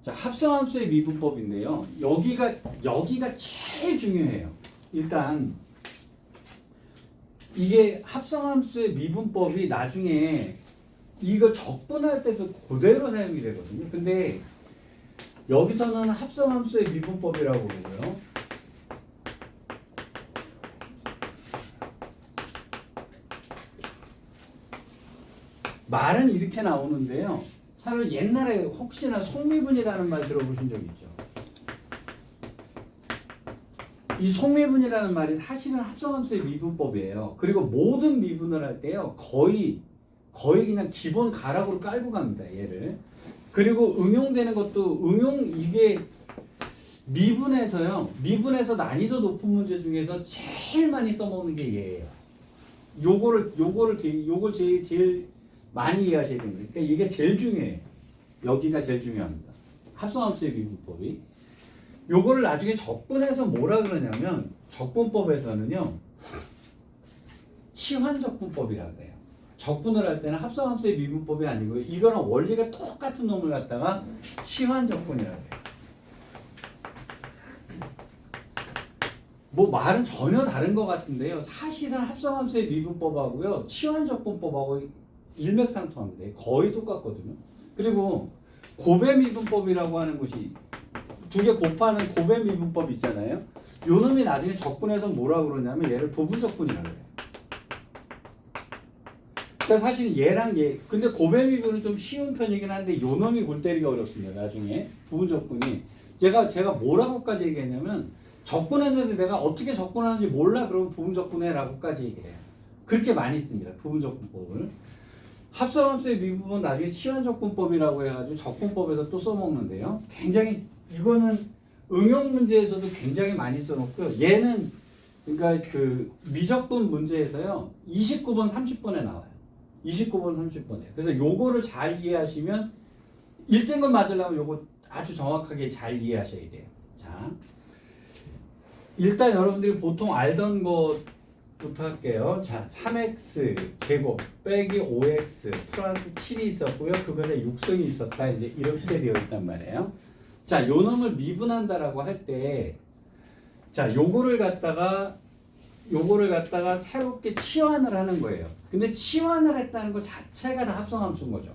자, 합성함수의 미분법인데요. 여기가 제일 중요해요. 일단 이게 합성함수의 미분법이 나중에 이거 적분할 때도 그대로 사용이 되거든요. 근데 여기서는 합성함수의 미분법이라고 그러고요. 말은 이렇게 나오는데요. 사실 옛날에 혹시나 속미분이라는 말 들어보신 적 있죠? 이 속미분이라는 말이 사실은 합성함수의 미분법이에요. 그리고 모든 미분을 할 때요. 거의 그냥 기본 가락으로 깔고 갑니다. 얘를. 그리고 응용되는 것도 이게 미분에서 난이도 높은 문제 중에서 제일 많이 써먹는 게 얘예요. 요걸 제일 많이 이해하셔야 됩니다. 그러니까 이게 제일 중요해요. 여기가 제일 중요합니다. 합성함수의 미분법이. 요거를 나중에 적분해서 뭐라 그러냐면 적분법에서는요. 치환적분법이라고 해요. 적분을 할 때는 합성함수의 미분법이 아니고 이거는 원리가 똑같은 놈을 갖다가 치환적분이라고 해요. 뭐 말은 전혀 다른 것 같은데요. 사실은 합성함수의 미분법하고요. 치환적분법하고 일맥상통합니다. 거의 똑같거든요. 그리고 고배미분법이라고 하는 것이 두 개 곱하는 고배미분법 있잖아요. 요 놈이 나중에 적분해서 뭐라 그러냐면 얘를 부분적분이라고 해요. 그러니까 사실 얘랑 얘 근데 고배미분은 좀 쉬운 편이긴 한데 요 놈이 골 때리기 어렵습니다. 나중에 부분적분이 제가 뭐라고까지 얘기했냐면 적분했는데 내가 어떻게 적분하는지 몰라 그러면 부분적분해라고까지 얘기해요. 그렇게 많이 씁니다. 부분적분법을. 합성함수의 미분법은 나중에 치환적분법이라고 해가지고 적분법에서 또 써먹는데요. 굉장히 이거는 응용 문제에서도 굉장히 많이 써놓고요. 얘는 그러니까 그 미적분 문제에서요. 29번, 30번에 나와요. 29번, 30번에. 그래서 요거를 잘 이해하시면 1등급 맞으려면 요거 아주 정확하게 잘 이해하셔야 돼요. 자, 일단 여러분들이 보통 알던 것부터 할게요. 자, 3x 제곱 빼기 5x 플러스 7이 있었고요. 그것에 육성이 있었다. 이제 이렇게 되어 있단 말이에요. 자, 요 놈을 미분한다라고 할 때, 자, 요거를 갖다가 새롭게 치환을 하는 거예요. 근데 치환을 했다는 것 자체가 다 합성함수인 거죠.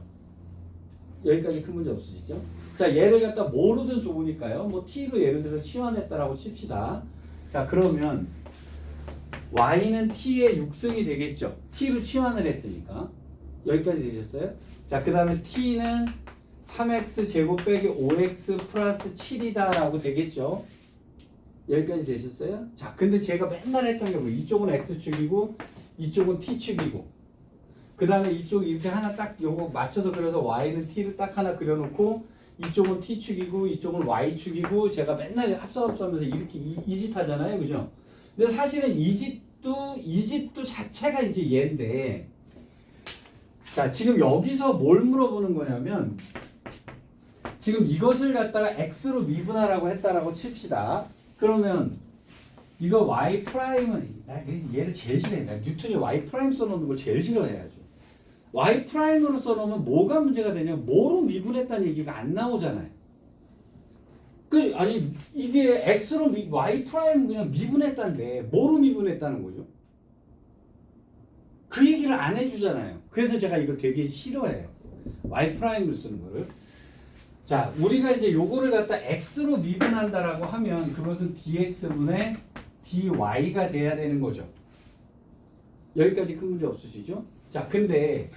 여기까지 큰 문제 없으시죠? 자, 얘를 갖다 뭐로든 좋으니까요. 뭐 t로 예를 들어서 치환했다라고 칩시다. 자, 그러면 y는 t의 육승이 되겠죠. t로 치환을 했으니까. 여기까지 되셨어요? 자, 그 다음에 t는 3x 제곱 빼기 5x 플러스 7이다 라고 되겠죠. 여기까지 되셨어요? 자, 근데 제가 맨날 했던 게 뭐 이쪽은 x축이고 이쪽은 t축이고 그 다음에 이쪽 이렇게 하나 딱 요거 맞춰서 그려서 y는 t를 딱 하나 그려놓고 이쪽은 t축이고 이쪽은 y축이고 제가 맨날 합성하면서 이렇게 이 짓 하잖아요. 그죠? 근데 사실은 이 집도 자체가 이제 얘인데 자, 지금 여기서 뭘 물어보는 거냐면 지금 이것을 갖다가 x로 미분하라고 했다라고 칩시다. 그러면 이거 y 프라임은 나 얘를 제일 싫어해. 나 뉴턴이 y 프라임 써놓는 걸 제일 싫어해야죠. y 프라임으로 써놓으면 뭐가 문제가 되냐? 뭐로 미분했다는 얘기가 안 나오잖아요. 아니 이게 x로 y 프라임 그냥 미분했다는데 뭐로 미분했다는 거죠? 그 얘기를 안 해주잖아요. 그래서 제가 이걸 되게 싫어해요. y 프라임으로 쓰는 거를. 자, 우리가 이제 요거를 갖다 x로 미분한다라고 하면 그것은 dx분의 dy가 돼야 되는 거죠. 여기까지 큰 문제 없으시죠? 자, 근데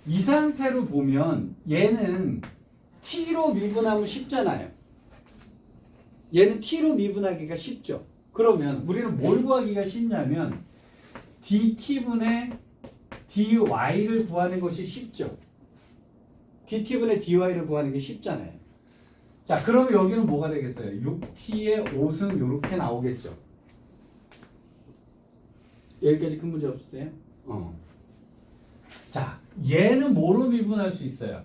이 상태로 보면 얘는 t로 미분하면 쉽잖아요. 얘는 t로 미분하기가 쉽죠. 그러면 우리는 뭘 구하기가 쉽냐면 dt분의 dy를 구하는 것이 쉽죠. dt분의 dy를 구하는 게 쉽잖아요. 자, 그러면 여기는 뭐가 되겠어요? 6t의 5승 이렇게 나오겠죠. 여기까지 큰 문제 없으세요? 자, 얘는 뭐로 미분할 수 있어요?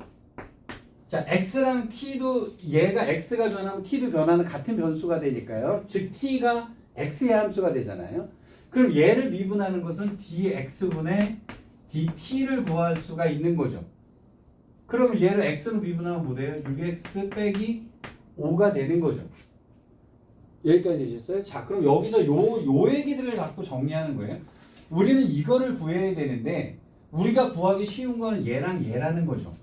자, x랑 t도 얘가 x가 변하면 t도 변하는 같은 변수가 되니까요. 즉 t가 x의 함수가 되잖아요. 그럼 얘를 미분하는 것은 dx분의 dt를 구할 수가 있는 거죠. 그러면 얘를 x로 미분하면 뭐 돼요? 6x 빼기 5가 되는 거죠. 여기까지 되셨어요? 자, 그럼 여기서 요 얘기들을 자꾸 정리하는 거예요. 우리는 이거를 구해야 되는데 우리가 구하기 쉬운 거는 얘랑 얘라는 거죠.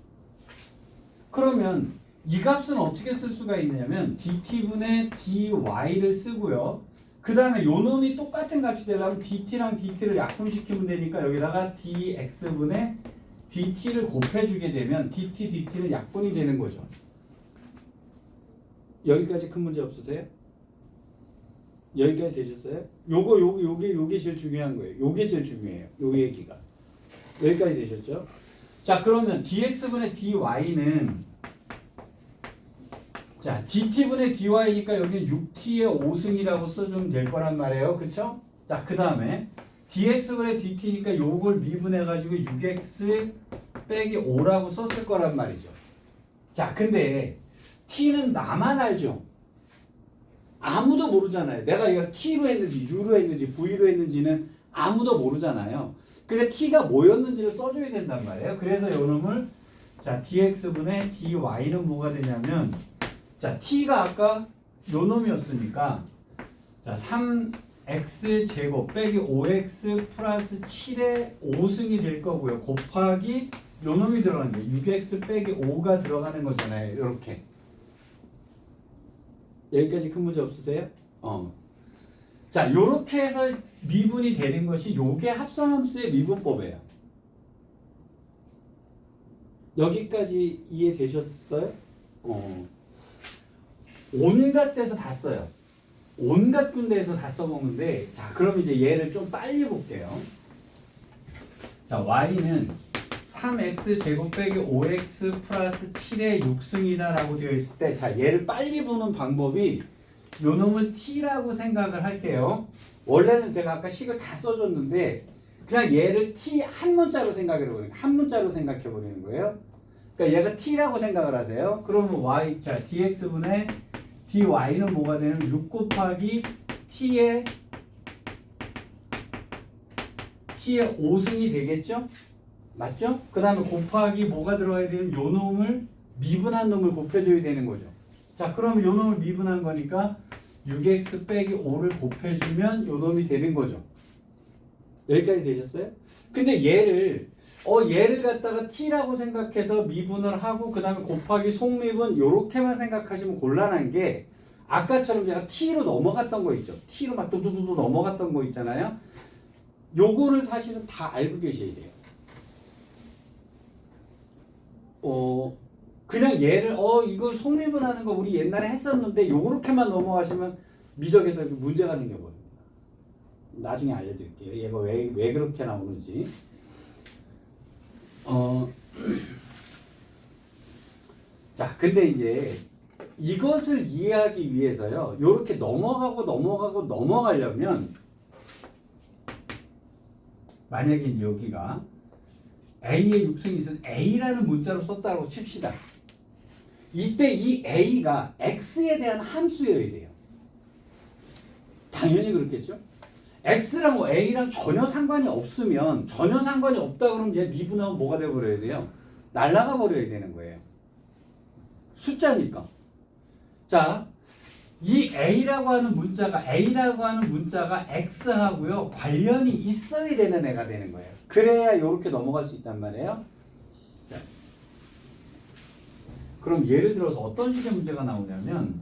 그러면 이 값은 어떻게 쓸 수가 있냐면 dt분의 dy를 쓰고요. 그 다음에 요 놈이 똑같은 값이 되려면 dt랑 dt를 약분시키면 되니까 여기다가 dx분의 dt를 곱해주게 되면 dt는 약분이 되는 거죠. 여기까지 큰 문제 없으세요? 여기까지 되셨어요? 요게 제일 중요한 거예요. 요게 제일 중요해요. 요 얘기가. 여기까지 되셨죠? 자, 그러면 dx분의 dy는 자, dt분의 dy니까 여기는 6t의 5승이라고 써주면 될 거란 말이에요. 그쵸? 자, 그 다음에 dx분의 dt니까 요걸 미분해가지고 6x 빼기 5라고 썼을 거란 말이죠. 자, 근데 t는 나만 알죠? 아무도 모르잖아요. 내가 이걸 t로 했는지 u로 했는지 v로 했는지는 아무도 모르잖아요. 그래 t가 뭐였는지를 써줘야 된단 말이에요. 그래서 요 놈을 자 dx분의 dy는 뭐가 되냐면 자 t가 아까 요 놈이었으니까 자 3x 제곱 빼기 5x 플러스 7의 5승이 될 거고요. 곱하기 요 놈이 들어가는 게 6x 빼기 5가 들어가는 거잖아요. 이렇게. 여기까지 큰 문제 없으세요? 자, 요렇게 해서 미분이 되는 것이 요게 합성함수의 미분법이에요. 여기까지 이해되셨어요? 온갖 데서 다 써요. 온갖 군데에서 다 써먹는데 자, 그럼 이제 얘를 좀 빨리 볼게요. 자, y는 3x 제곱 빼기 5x 플러스 7의 6승이다 라고 되어 있을 때 자 얘를 빨리 보는 방법이 요 놈을 t라고 생각을 할게요. 원래는 제가 아까 식을 다 써줬는데 그냥 얘를 t 한 문자로 생각해버리는 거예요. 한 문자로 생각해버리는 거예요. 그러니까 얘가 t라고 생각을 하세요. 그러면 y 자 dx분의 dy는 뭐가 되냐면 6 곱하기 t의 5승이 되겠죠? 맞죠? 그 다음에 곱하기 뭐가 들어가야 되면 요 놈을 미분한 놈을 곱해줘야 되는 거죠. 자, 그러면 요 놈을 미분한 거니까 6x 빼기 5를 곱해주면 요 놈이 되는 거죠. 여기까지 되셨어요? 근데 얘를 갖다가 t라고 생각해서 미분을 하고 그 다음에 곱하기 속미분 요렇게만 생각하시면 곤란한 게 아까처럼 제가 t로 넘어갔던 거 있죠. t로 막 두두두두 넘어갔던 거 있잖아요. 요거를 사실은 다 알고 계셔야 돼요. 그냥 얘를 이거 속미분하는 거 우리 옛날에 했었는데 요렇게만 넘어가시면 미적에서 문제가 생겨버립니다. 나중에 알려드릴게요. 얘가 왜 그렇게 나오는지. 자, 근데 이제 이것을 이해하기 위해서요. 요렇게 넘어가려면 만약에 이제 여기가 A의 6승이 있어서 A라는 문자로 썼다고 칩시다. 이때 이 A가 X에 대한 함수여야 돼요. 당연히 그렇겠죠? X랑 뭐 A랑 전혀 상관이 없으면 전혀 상관이 없다 그러면 얘 미분하면 뭐가 되어버려야 돼요? 날아가 버려야 되는 거예요. 숫자니까. 자, 이 A라고 하는 문자가 X하고요 관련이 있어야 되는 애가 되는 거예요. 그래야 이렇게 넘어갈 수 있단 말이에요. 자, 그럼 예를 들어서 어떤 식의 문제가 나오냐면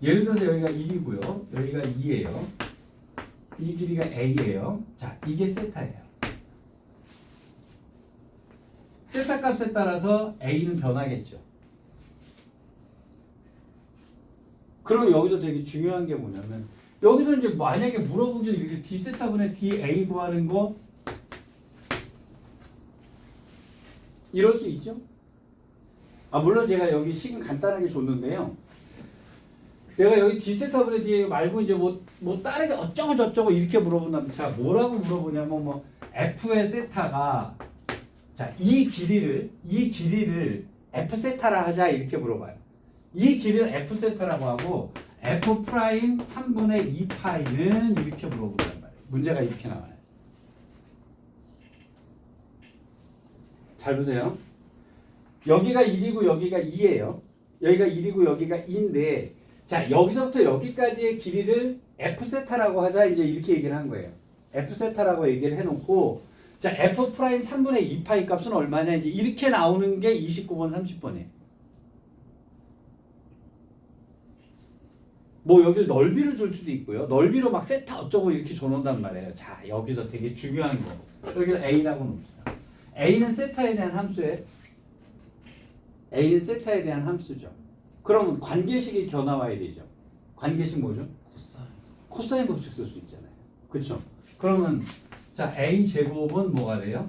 예를 들어서 여기가 1이고요. 여기가 2예요. 이 길이가 A예요. 자, 이게 세타예요. 세타 값에 따라서 A는 변하겠죠. 그럼 여기서 되게 중요한 게 뭐냐면 여기서 이제 만약에 물어보길 이렇게 d세타분의 dA 구하는 거 이럴 수 있죠? 물론 제가 여기 식은 간단하게 줬는데요. 내가 여기 d세타분의 dA 말고 이제 뭐 다르게 어쩌고 저쩌고 이렇게 물어본다면 자 뭐라고 물어보냐면 뭐 f의 세타가 자 이 길이를 f세타라 하자 이렇게 물어봐요. 이 길이를 f세타라고 하고 f 프라임 3분의 2파이는 이렇게 물어본단 말이에요. 문제가 이렇게 나와요. 잘 보세요. 여기가 1이고 여기가 2예요. 여기가 1이고 여기가 2인데 자 여기서부터 여기까지의 길이를 f세타라고 하자 이제 이렇게 얘기를 한 거예요. f세타라고 얘기를 해놓고 자 f 프라임 3분의 2파이 값은 얼마냐 이제 이렇게 나오는 게 29번 30번이에요. 뭐 여기를 넓이로 줄 수도 있고요. 넓이로 막 세타 어쩌고 이렇게 줘놓는단 말이에요. 자 여기서 되게 중요한 거 여기를 a라고 놓읍시다. a는 세타에 대한 함수예요. a는 세타에 대한 함수죠. 그러면 관계식이 겨나와야 되죠. 관계식 뭐죠? 코사인 법칙 쓸 수 있잖아요. 그렇죠? 그러면 자 a 제곱은 뭐가 돼요?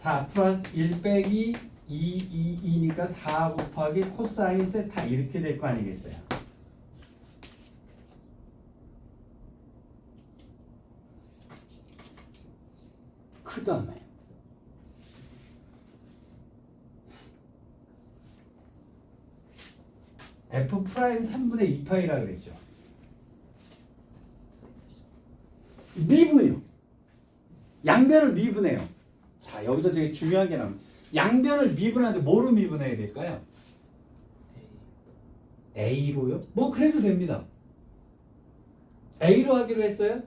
4 플러스 1 빼기 2니까 4 곱하기 코사인 세타 이렇게 될 거 아니겠어요? 그 다음에 f 프라임 3분의 2파이라 그랬죠. 미분이요. 양변을 미분해요. 자 여기서 되게 중요한 게 나옵니다. 양변을 미분하는데 뭐로 미분해야 될까요? A로요? 뭐 그래도 됩니다. A로 하기로 했어요?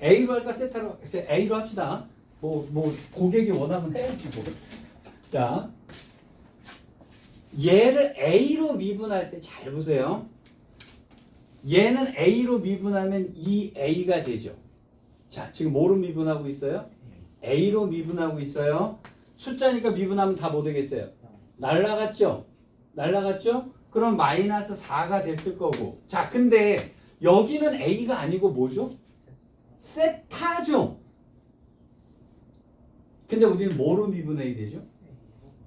A로 할까 세타로? A로 합시다. 뭐 고객이 원하면 해야지 뭐. 자 얘를 A로 미분할 때 잘 보세요. 얘는 A로 미분하면 2A가 되죠. 자 지금 뭐로 미분하고 있어요? A로 미분하고 있어요. 숫자니까 미분하면 다 뭐 되겠어요? 날라갔죠? 날라갔죠? 그럼 마이너스 4가 됐을 거고 자 근데 여기는 A가 아니고 뭐죠? 세타죠. 근데 우리는 뭐로 미분해야 되죠?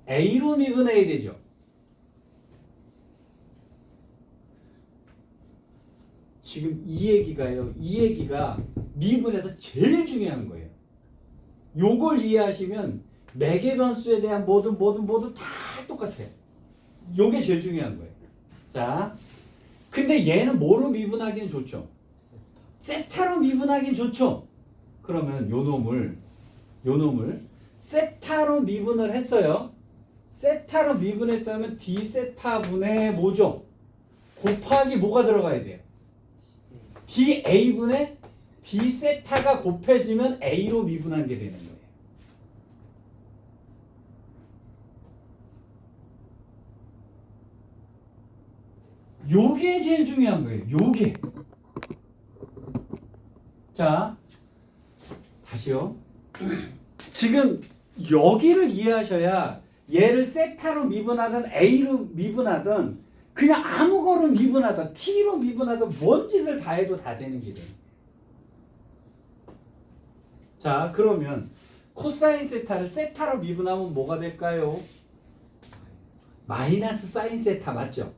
A로 미분해야 되죠. 지금 이 얘기가요. 이 얘기가 미분에서 제일 중요한 거예요. 요걸 이해하시면 매개 변수에 대한 모든 다 똑같아요. 요게 제일 중요한 거예요. 자, 근데 얘는 뭐로 미분하기는 좋죠? 세타로 미분하기는 좋죠. 그러면 요 놈을 세타로 미분을 했어요. 세타로 미분했다면 d 세타분의 뭐죠? 곱하기 뭐가 들어가야 돼요? da분의 d 세타가 곱해지면 a로 미분한 게 되는 거예요. 요게 제일 중요한 거예요. 요게. 자, 다시요. 지금 여기를 이해하셔야 얘를 세타로 미분하든 a로 미분하든 그냥 아무 거로 미분하든 t로 미분하든 뭔 짓을 다 해도 다 되는 길이에요. 자 그러면 코사인 세타를 세타로 미분하면 뭐가 될까요? 마이너스 사인 세타 맞죠?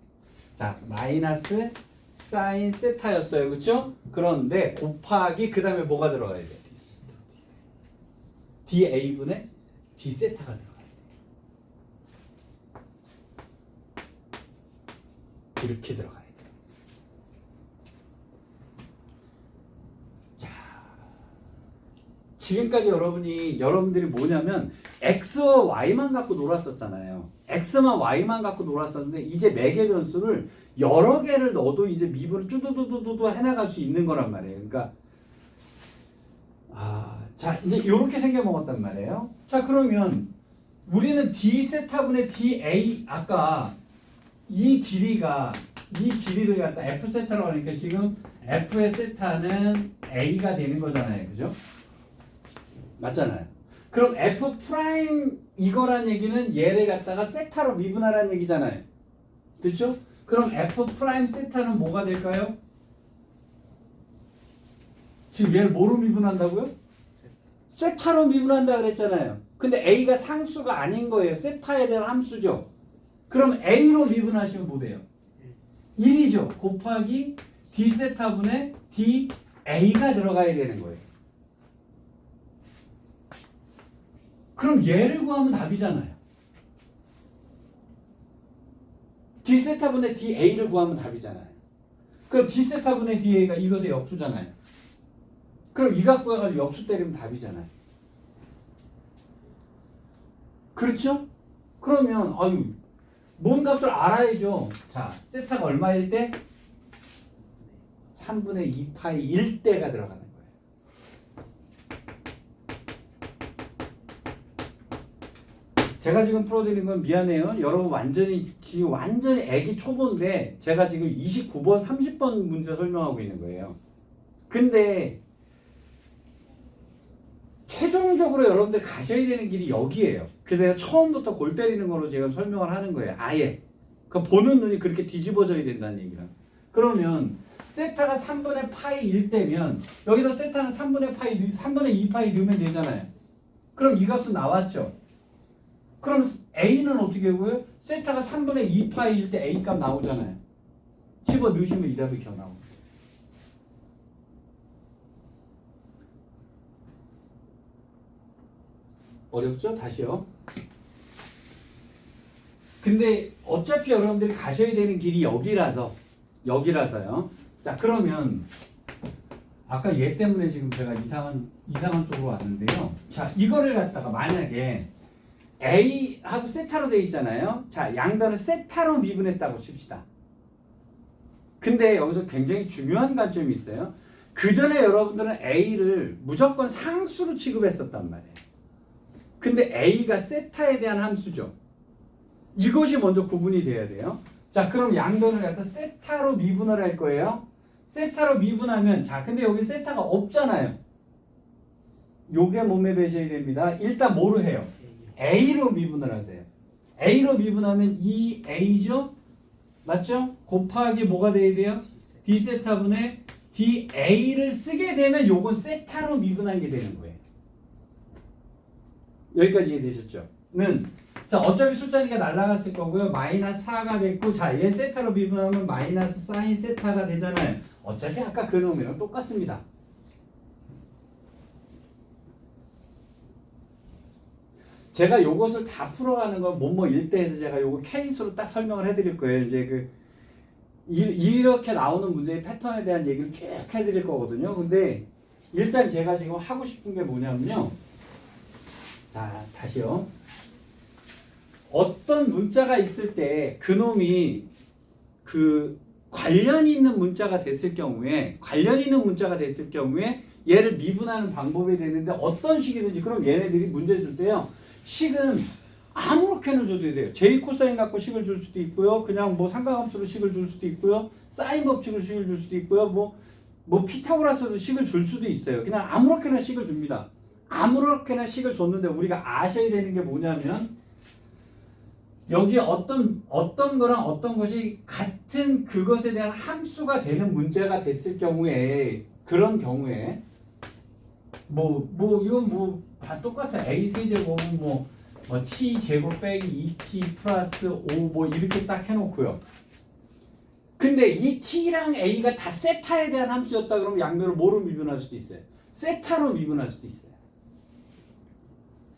자 마이너스 사인 세타였어요. 그렇죠? 그런데 곱하기 그 다음에 뭐가 들어가야 돼? da분의 d 세타가 들어가야 돼. 이렇게 들어가야 돼요. 자, 지금까지 여러분들이 뭐냐면 x와 y만 갖고 놀았었잖아요. x만 y만 갖고 놀았었는데 이제 매개 변수를 여러 개를 넣어도 이제 미분을 뚜두두두두 해나갈 수 있는 거란 말이에요. 그러니까 자 이제 이렇게 생겨 먹었단 말이에요. 자 그러면 우리는 d 세타분의 da 아까 이 길이를 갖다 f 세타라고 하니까 지금 f의 세타는 a가 되는 거잖아요. 그죠? 맞잖아요. 그럼 f 프라임 이거란 얘기는 얘를 갖다가 세타로 미분하라는 얘기잖아요. 그렇죠? 그럼 f 프라임 세타는 뭐가 될까요? 지금 얘를 뭐로 미분한다고요? 세타로 미분한다 그랬잖아요. 근데 a가 상수가 아닌 거예요. 세타에 대한 함수죠. 그럼 a로 미분하시면 뭐 돼요? 1이죠. 곱하기 d 세타분의 da가 들어가야 되는 거예요. 그럼 얘를 구하면 답이잖아요. d 세타분의 da를 구하면 답이잖아요. 그럼 d 세타분의 da가 이것의 역수잖아요. 그럼 이 값 구해가지고 역수 때리면 답이잖아요. 그렇죠? 그러면 아유 몸값을 알아야죠. 자, 세타가 얼마일 때? 3분의 2 파이 1대가 들어가는 거예요. 제가 지금 풀어드린 건 미안해요. 여러분 지금 완전히 애기 초보인데 제가 지금 29번, 30번 문제 설명하고 있는 거예요. 근데 최종적으로 여러분들 가셔야 되는 길이 여기예요. 그래서 내가 처음부터 골 때리는 거로 제가 설명을 하는 거예요. 아예. 그 보는 눈이 그렇게 뒤집어져야 된다는 얘기라. 그러면 세타가 3분의 파이 1대면 여기다 세타는 3분의 2 파이 넣으면 되잖아요. 그럼 이 값은 나왔죠. 그럼 A는 어떻게 하고요? 세타가 3분의 2 파이일 때 A 값 나오잖아요. 집어 넣으시면 이 답이 겨 나옵니다. 어렵죠? 다시요. 근데 어차피 여러분들이 가셔야 되는 길이 여기라서요. 자, 그러면 아까 얘 때문에 지금 제가 이상한 쪽으로 왔는데요. 자, 이거를 갖다가 만약에 A하고 세타로 되어 있잖아요. 자, 양변을 세타로 미분했다고 칩시다. 근데 여기서 굉장히 중요한 관점이 있어요. 그 전에 여러분들은 A를 무조건 상수로 취급했었단 말이에요. 근데 A가 세타에 대한 함수죠. 이것이 먼저 구분이 돼야 돼요. 자, 그럼 양변을 갖다 세타로 미분을 할 거예요. 세타로 미분하면, 자, 근데 여기 세타가 없잖아요. 요게 몸에 배셔야 됩니다. 일단 뭐로 해요? A로 미분을 하세요. A로 미분하면 2A죠? 맞죠? 곱하기 뭐가 돼야 돼요? D세타분의 DA를 쓰게 되면 요건 세타로 미분한 게 되는 거예요. 여기까지 이해되셨죠? 자, 어차피 숫자니까 날라갔을 거고요. 마이너스 4가 됐고, 자, 얘 세타로 미분하면 마이너스 사인 세타가 되잖아요. 어차피 아까 그 놈이랑 똑같습니다. 제가 요것을 다 풀어가는 건 뭐뭐 일대에서 제가 요거 케이스로 딱 설명을 해드릴 거예요. 이제 이렇게 나오는 문제의 패턴에 대한 얘기를 쭉 해드릴 거거든요. 근데 일단 제가 지금 하고 싶은 게 뭐냐면요. 자, 다시요. 어떤 문자가 있을 때 그놈이 그 관련 있는 문자가 됐을 경우에 얘를 미분하는 방법이 되는데 어떤 식이든지 그럼 얘네들이 문제 줄 때요. 식은 아무렇게나 줘도 돼요. 제이 코사인 갖고 식을 줄 수도 있고요. 그냥 뭐 삼각함수로 식을 줄 수도 있고요. 사인 법칙으로 식을 줄 수도 있고요. 뭐 피타고라스로 식을 줄 수도 있어요. 그냥 아무렇게나 식을 줍니다. 아무렇게나 식을 줬는데 우리가 아셔야 되는 게 뭐냐면 여기 어떤 거랑 어떤 것이 같은 그것에 대한 함수가 되는 문제가 됐을 경우에 그런 경우에 이건 다 똑같아. A 세제곱은 T 제곱 빼기 2T 플러스 5 이렇게 딱 해놓고요. 근데 이 T랑 A가 다 세타에 대한 함수였다 그러면 양면을 뭐로 미분할 수도 있어요? 세타로 미분할 수도 있어요.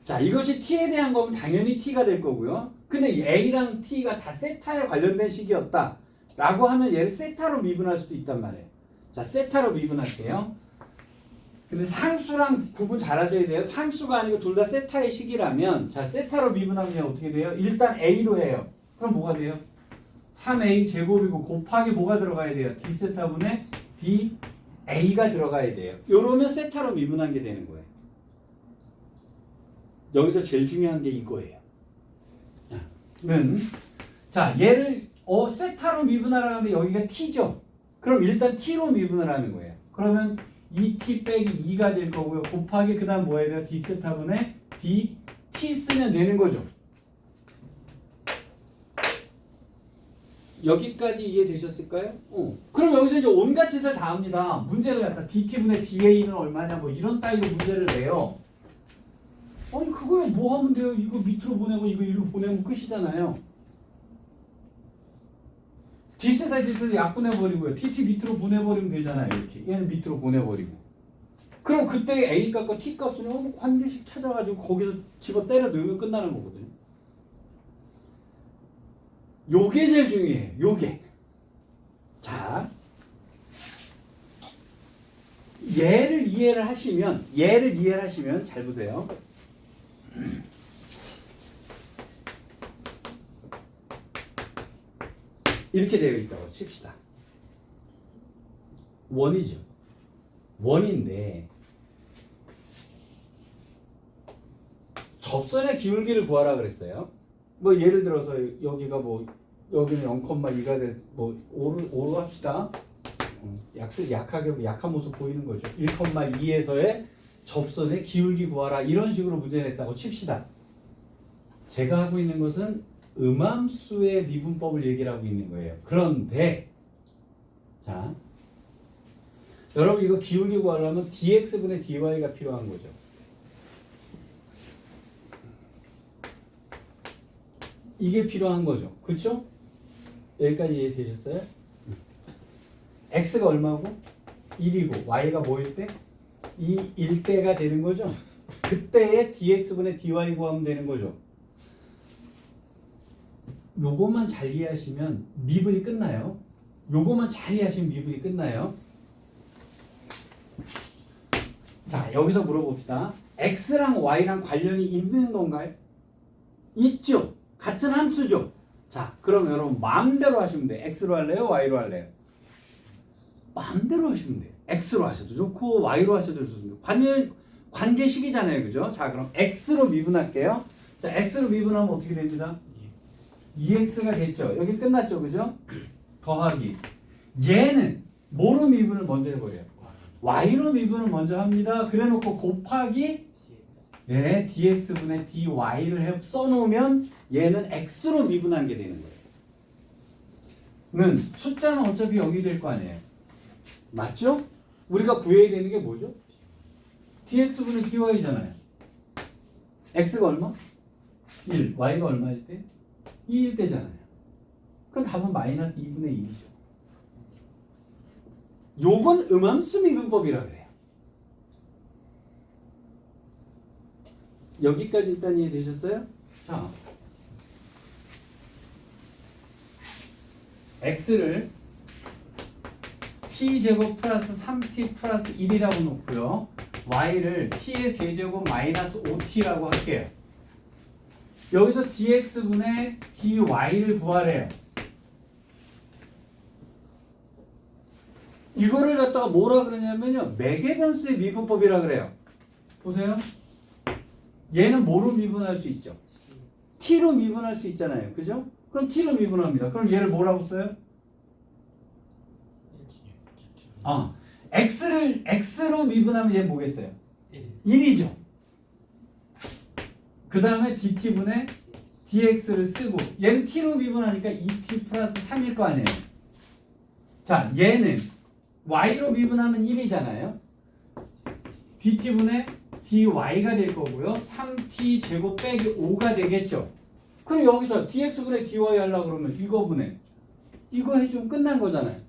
자, 이것이 T에 대한 거면 당연히 T가 될 거고요. 근데 A랑 T가 다 세타에 관련된 식이었다 라고 하면 얘를 세타로 미분할 수도 있단 말이에요. 자, 세타로 미분할게요. 근데 상수랑 구분 잘 하셔야 돼요. 상수가 아니고 둘 다 세타의 식이라면 자, 세타로 미분하면 어떻게 돼요? 일단 A로 해요. 그럼 뭐가 돼요? 3A 제곱이고 곱하기 뭐가 들어가야 돼요? D세타분의 DA가 들어가야 돼요. 요러면 세타로 미분한 게 되는 거예요. 여기서 제일 중요한 게 이거예요. 자, 얘를 세타로 미분하라는데 여기가 T죠. 그럼 일단 T로 미분을 하는 거예요. 그러면 2T 빼기 2가 될 거고요. 곱하기 그 다음 뭐 해야 돼요? D세타분의 DT 쓰면 되는 거죠. 여기까지 이해되셨을까요? 그럼 여기서 이제 온갖 짓을 다 합니다. 문제를 갖다 DT분의 DA는 얼마냐 이런 따위로 문제를 내요. 아니 그거야 뭐 하면 돼요? 이거 밑으로 보내고 이거 일로 보내면 끝이잖아요. D세타 약분해버리고요. TT 밑으로 보내버리면 되잖아요. 이렇게 얘는 밑으로 보내버리고. 그럼 그때 A 값과 T 값은 관계식 찾아가지고 거기서 집어 때려 넣으면 끝나는 거거든요. 요게 제일 중요해요. 요게. 자, 얘를 이해를 하시면 잘 보세요. 이렇게 되어 있다고 칩시다. 원이죠. 원인데 접선의 기울기를 구하라 그랬어요. 뭐 예를 들어서 여기가 뭐 여기는 0,2가 돼 뭐 5로 합시다. 약한 모습 보이는 거죠. 1,2에서의 접선의 기울기 구하라 이런 식으로 문제 냈다고 칩시다. 제가 하고 있는 것은 음함수의 미분법을 얘기를 하고 있는 거예요. 그런데 자 여러분 이거 기울기 구하려면 dx분의 dy가 필요한 거죠. 이게 필요한 거죠. 그렇죠? 여기까지 이해되셨어요? x가 얼마고? 1이고 y가 뭐일 때? 2일 때가 되는 거죠. 그때의 dx분의 dy 구하면 되는 거죠. 요것만 잘 이해하시면 미분이 끝나요. 요것만 잘 이해하시면 미분이 끝나요. 자, 여기서 물어봅시다. x랑 y랑 관련이 있는 건가요? 있죠. 같은 함수죠. 자, 그럼 여러분 마음대로 하시면 돼. x로 할래요? y로 할래요? 마음대로 하시면 돼요. x로 하셔도 좋고 y로 하셔도 좋습니다. 관계식이잖아요. 그죠? 자, 그럼 x로 미분할게요. 자, x로 미분하면 어떻게 됩니다? 2x가 됐죠. 여기 끝났죠. 그죠? 더하기. 얘는 뭐로 미분을 먼저 해버려요? y로 미분을 먼저 합니다. 그래 놓고 곱하기 예, dx분의 dy를 써놓으면 얘는 x로 미분한 게 되는 거예요. 숫자는 어차피 0이 될 거 아니에요. 맞죠? 우리가 구해야 되는 게 뭐죠? dx분의 dy잖아요. x가 얼마? 1. y가 얼마일 때? 2일 때잖아요. 그럼 답은 마이너스 2분의 1이죠. 요건 음함수 미분법이라 그래요. 여기까지 일단 이해되셨어요? 자, x를 t제곱 플러스 3t 플러스 1이라고 놓고요. y를 t의 세제곱 마이너스 5t라고 할게요. 여기서 dx분의 dy를 구하래요. 이거를 갖다가 뭐라 그러냐면요. 매개변수의 미분법이라 그래요. 보세요. 얘는 뭐로 미분할 수 있죠? t로 미분할 수 있잖아요. 그죠? 그럼 t로 미분합니다. 그럼 얘를 뭐라고 써요? x로 미분하면 얘는 뭐겠어요? 1이죠. 그 다음에 dt분의 dx를 쓰고 얘는 t로 미분하니까 2t 플러스 3일 거 아니에요. 자, 얘는 y로 미분하면 1이잖아요. dt분의 dy가 될 거고요. 3t 제곱 빼기 5가 되겠죠. 그럼 여기서 dx분의 dy 하려고 그러면 이거분의 이거 해주면 끝난 거잖아요.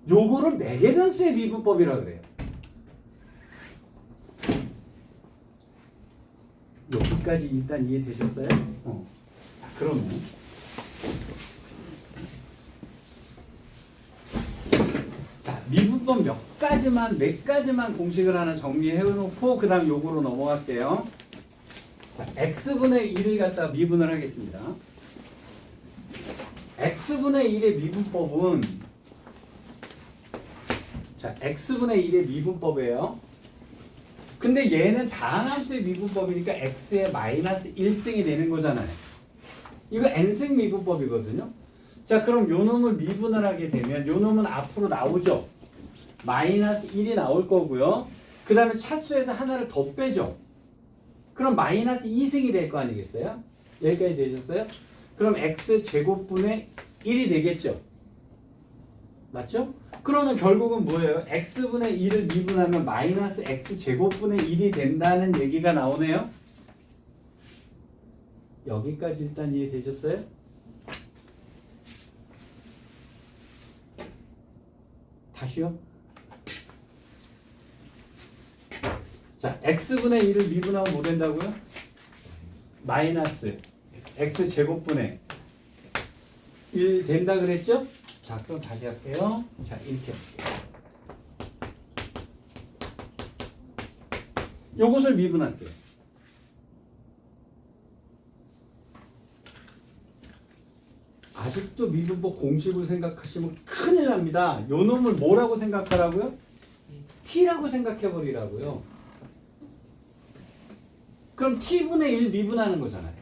요거를 매개변수의 미분법이라 그래요. 여기까지 일단 이해되셨어요? 자, 그러면 자, 미분법 몇 가지만 공식을 하나 정리해 놓고 그 다음 요거로 넘어갈게요. 자, x분의 1을 갖다 미분을 하겠습니다. x분의 1의 미분법은 자, x분의 1의 미분법이에요. 근데 얘는 다항함수의 미분법이니까 x의 마이너스 1승이 되는 거잖아요. 이거 n승 미분법이거든요. 자, 그럼 요 놈을 미분을 하게 되면 요 놈은 앞으로 나오죠. 마이너스 1이 나올 거고요. 그 다음에 차수에서 하나를 더 빼죠. 그럼 마이너스 2승이 될 거 아니겠어요? 여기까지 되셨어요? 그럼 x제곱분의 1이 되겠죠. 맞죠? 그러면 결국은 뭐예요? x분의 1을 미분하면 마이너스 x제곱분의 1이 된다는 얘기가 나오네요. 여기까지 일단 이해되셨어요? 다시요? 자, x분의 1을 미분하면 뭐 된다고요? 마이너스 x제곱분의 1 된다 그랬죠? 자, 그럼 다시 할게요. 자, 이렇게 할게요. 요것을 미분할게요. 아직도 미분법 공식으로 생각하시면 큰일 납니다. 요 놈을 뭐라고 생각하라고요? t라고 생각해 버리라고요. 그럼 t분의 1 미분하는 거잖아요.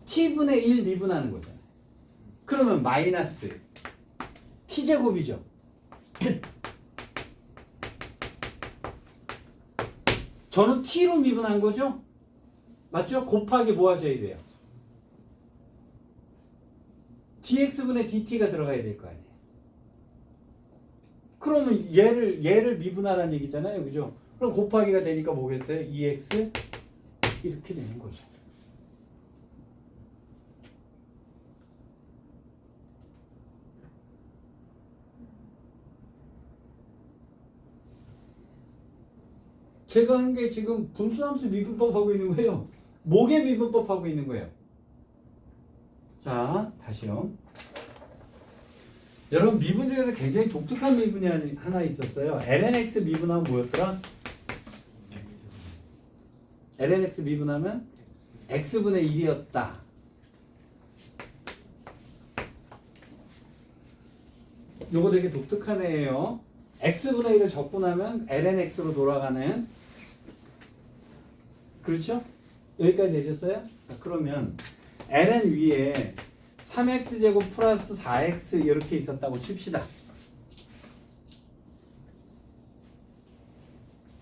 t분의 1 미분하는 거잖아요. 그러면 마이너스 t제곱이죠. 저는 t로 미분한 거죠? 맞죠? 곱하기 뭐 하셔야 돼요? dx분의 dt가 들어가야 될 거 아니에요. 그러면 얘를 미분하라는 얘기잖아요. 그죠? 그럼 곱하기가 되니까 뭐겠어요? 2x 이렇게 되는 거죠. 제가 한 게 지금 분수함수 미분법 하고 있는 거예요. 목의 미분법 하고 있는 거예요. 자, 다시요. 여러분 미분 중에서 굉장히 독특한 미분이 하나 있었어요. lnx 미분하면 뭐였더라? lnx 미분하면 x분의 1이었다. 요거 되게 독특한 애예요. x분의 1을 적분하면 lnx로 돌아가는, 그렇죠? 여기까지 되셨어요? 자, 그러면 ln 위에 3x제곱 플러스 4x 이렇게 있었다고 칩시다.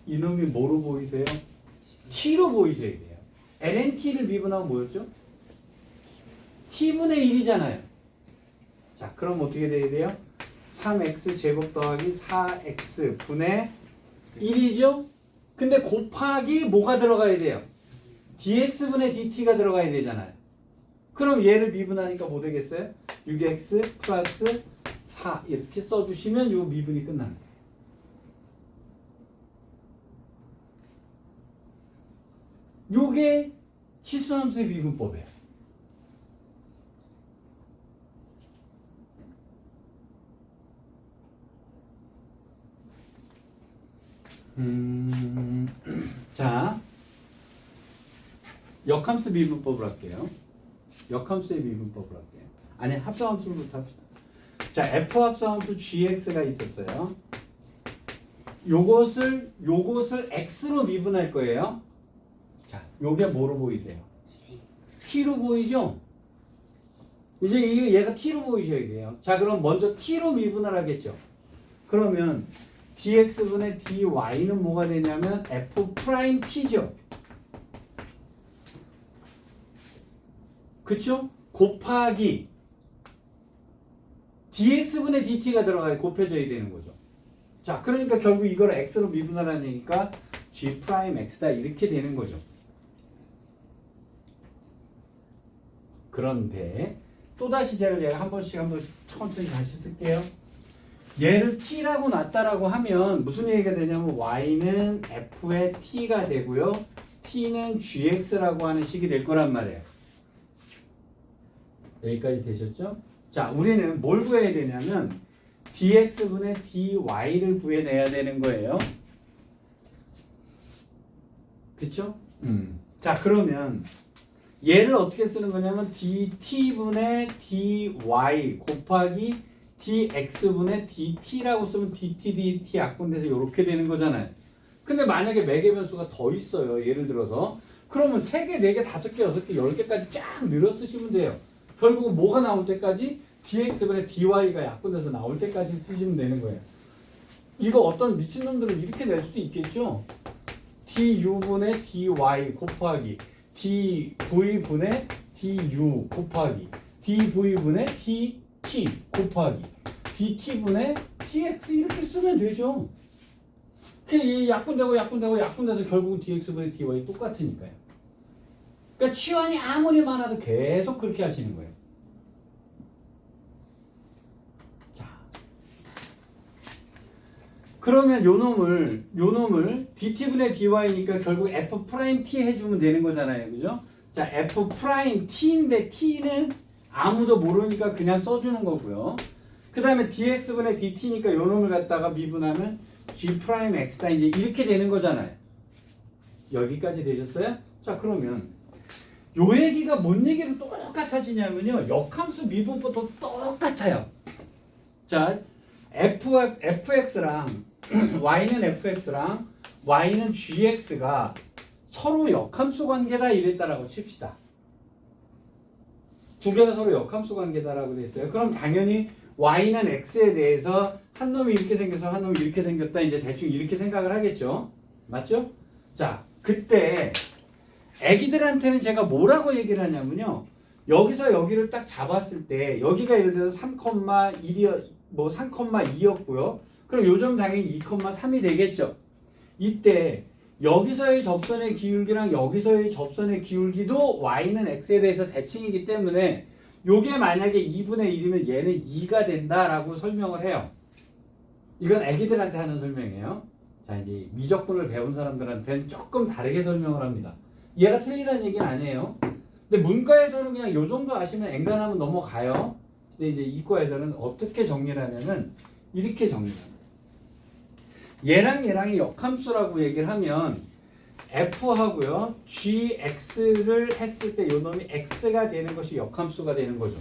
이놈이 뭐로 보이세요? t로 보이셔야 돼요. lnt를 미분하면 뭐였죠? t분의 1이잖아요. 자, 그럼 어떻게 돼야 돼요? 3x제곱 더하기 4x 분의 1이죠? 근데 곱하기 뭐가 들어가야 돼요? dx분의 dt가 들어가야 되잖아요. 그럼 얘를 미분하니까 뭐 되겠어요? 6x 플러스 4 이렇게 써주시면 요 미분이 끝나는 거예요. 요게 치수함수의 미분법이에요. 자, 역함수 미분법을 할게요. 역함수의 미분법을 할게요. 아니, 합성함수부터 합시다. 자, f 합성함수 gx가 있었어요. 요것을 x로 미분할 거예요. 자, 요게 뭐로 보이세요? t로 보이죠? 이제 얘가 t로 보이셔야 돼요. 자, 그럼 먼저 t로 미분을 하겠죠. 그러면 dx분의 dy는 뭐가 되냐면 f't죠. 그쵸? 곱하기 dx분의 dt가 들어가야 곱해져야 되는 거죠. 자, 그러니까 결국 이걸 x로 미분하라니까 g'x다 이렇게 되는 거죠. 그런데 또다시 제가 얘가 한 번씩 천천히 다시 쓸게요. 얘를 t라고 놨다라고 하면 무슨 얘기가 되냐면 y는 f의 t가 되고요. t는 gx라고 하는 식이 될 거란 말이에요. 여기까지 되셨죠? 자, 우리는 뭘 구해야 되냐면 dx분의 dy를 구해내야 되는 거예요. 그쵸? 자, 그러면 얘를 어떻게 쓰는 거냐면 dt분의 dy 곱하기 dx분의 dt라고 쓰면 dt 약분돼서 이렇게 되는 거잖아요. 근데 만약에 매개 변수가 더 있어요. 예를 들어서 그러면 3개, 4개, 5개, 6개, 10개까지 쫙 늘어 쓰시면 돼요. 결국은 뭐가 나올 때까지 dx분의 dy가 약분돼서 나올 때까지 쓰시면 되는 거예요. 이거 어떤 미친놈들은 이렇게 낼 수도 있겠죠. du분의 dy 곱하기 dv분의 du 곱하기 dv분의 dt 곱하기 dt분의 dx 이렇게 쓰면 되죠. 그냥 약분돼서 결국은 dx분의 dy 똑같으니까요. 그러니까 치환이 아무리 많아도 계속 그렇게 하시는 거예요. 자, 그러면 요 놈을 dt분의 dy니까 결국 f't 해주면 되는 거잖아요. 그죠? 자, f't인데 t는 아무도 모르니까 그냥 써주는 거고요. 그 다음에 dx분의 dt니까 요 놈을 갖다가 미분하면 g'x다 이제 이렇게 되는 거잖아요. 여기까지 되셨어요? 자, 그러면 요 얘기가 뭔 얘기로 똑같아지냐면요. 역함수 미분법도 똑같아요. 자, fx랑 y는 fx랑 y는 gx가 서로 역함수 관계다 이랬다라고 칩시다. 두 개가 서로 역함수 관계다라고 그랬어요. 그럼 당연히 y는 x에 대해서 한 놈이 이렇게 생겨서 한 놈이 이렇게 생겼다. 이제 대충 이렇게 생각을 하겠죠. 맞죠? 자, 그때 애기들한테는 제가 뭐라고 얘기를 하냐면요. 여기서 여기를 딱 잡았을 때 여기가 예를 들어서 3,1이었 뭐 3,2였고요. 그럼 요점 당연히 2,3이 되겠죠. 이때 여기서의 접선의 기울기랑 여기서의 접선의 기울기도 y는 x에 대해서 대칭이기 때문에 요게 만약에 2분의 1이면 얘는 2가 된다라고 설명을 해요. 이건 애기들한테 하는 설명이에요. 자, 이제 미적분을 배운 사람들한테는 조금 다르게 설명을 합니다. 얘가 틀리다는 얘기는 아니에요. 근데 문과에서는 그냥 요 정도 아시면 엔간하면 넘어가요. 근데 이제 이과에서는 어떻게 정리를 하냐면 이렇게 정리를 합니다. 얘랑 얘랑이 역함수라고 얘기를 하면 f하고요 gx를 했을 때 요 놈이 x가 되는 것이 역함수가 되는 거죠.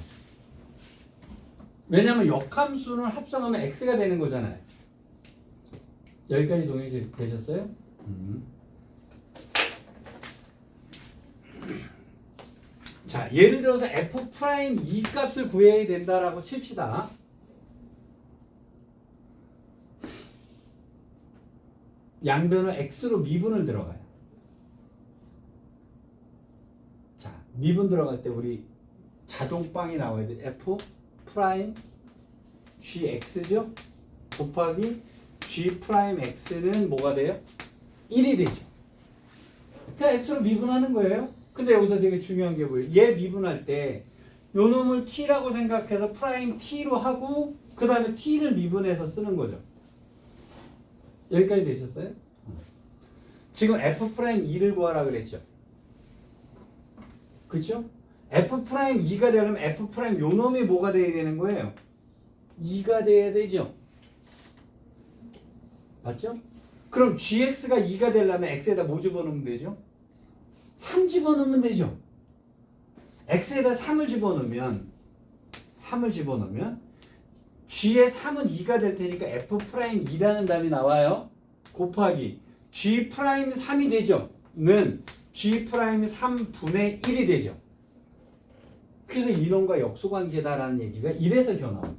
왜냐면 역함수는 합성하면 x가 되는 거잖아요. 여기까지 동의되셨어요? 자, 예를 들어서 f' 이 값을 구해야 된다라고 칩시다. 양변을 x로 미분을 들어가요. 자, 미분 들어갈 때 우리 자동빵이 나와야 돼. f' gx죠? 곱하기 g'x는 뭐가 돼요? 1이 되죠. 그냥 x로 미분하는 거예요. 근데 여기서 되게 중요한 게 뭐예요? 얘 미분할 때 요 놈을 t라고 생각해서 프라임 t로 하고 그 다음에 t를 미분해서 쓰는 거죠. 여기까지 되셨어요? 지금 f'2를 구하라 그랬죠. 그쵸? f'2가 되려면 f' 요 놈이 뭐가 돼야 되는 거예요? 2가 돼야 되죠. 맞죠? 그럼 gx가 2가 되려면 x에다 뭐 집어넣으면 되죠? 3 집어넣으면 되죠. x에다 3을 집어넣으면 g의 3은 2가 될 테니까 f'2라는 답이 나와요. 곱하기 g'3이 되죠. 는 g'3분의 1이 되죠. 그래서 이놈과 역수관계다라는 얘기가 이래서 나옵니다.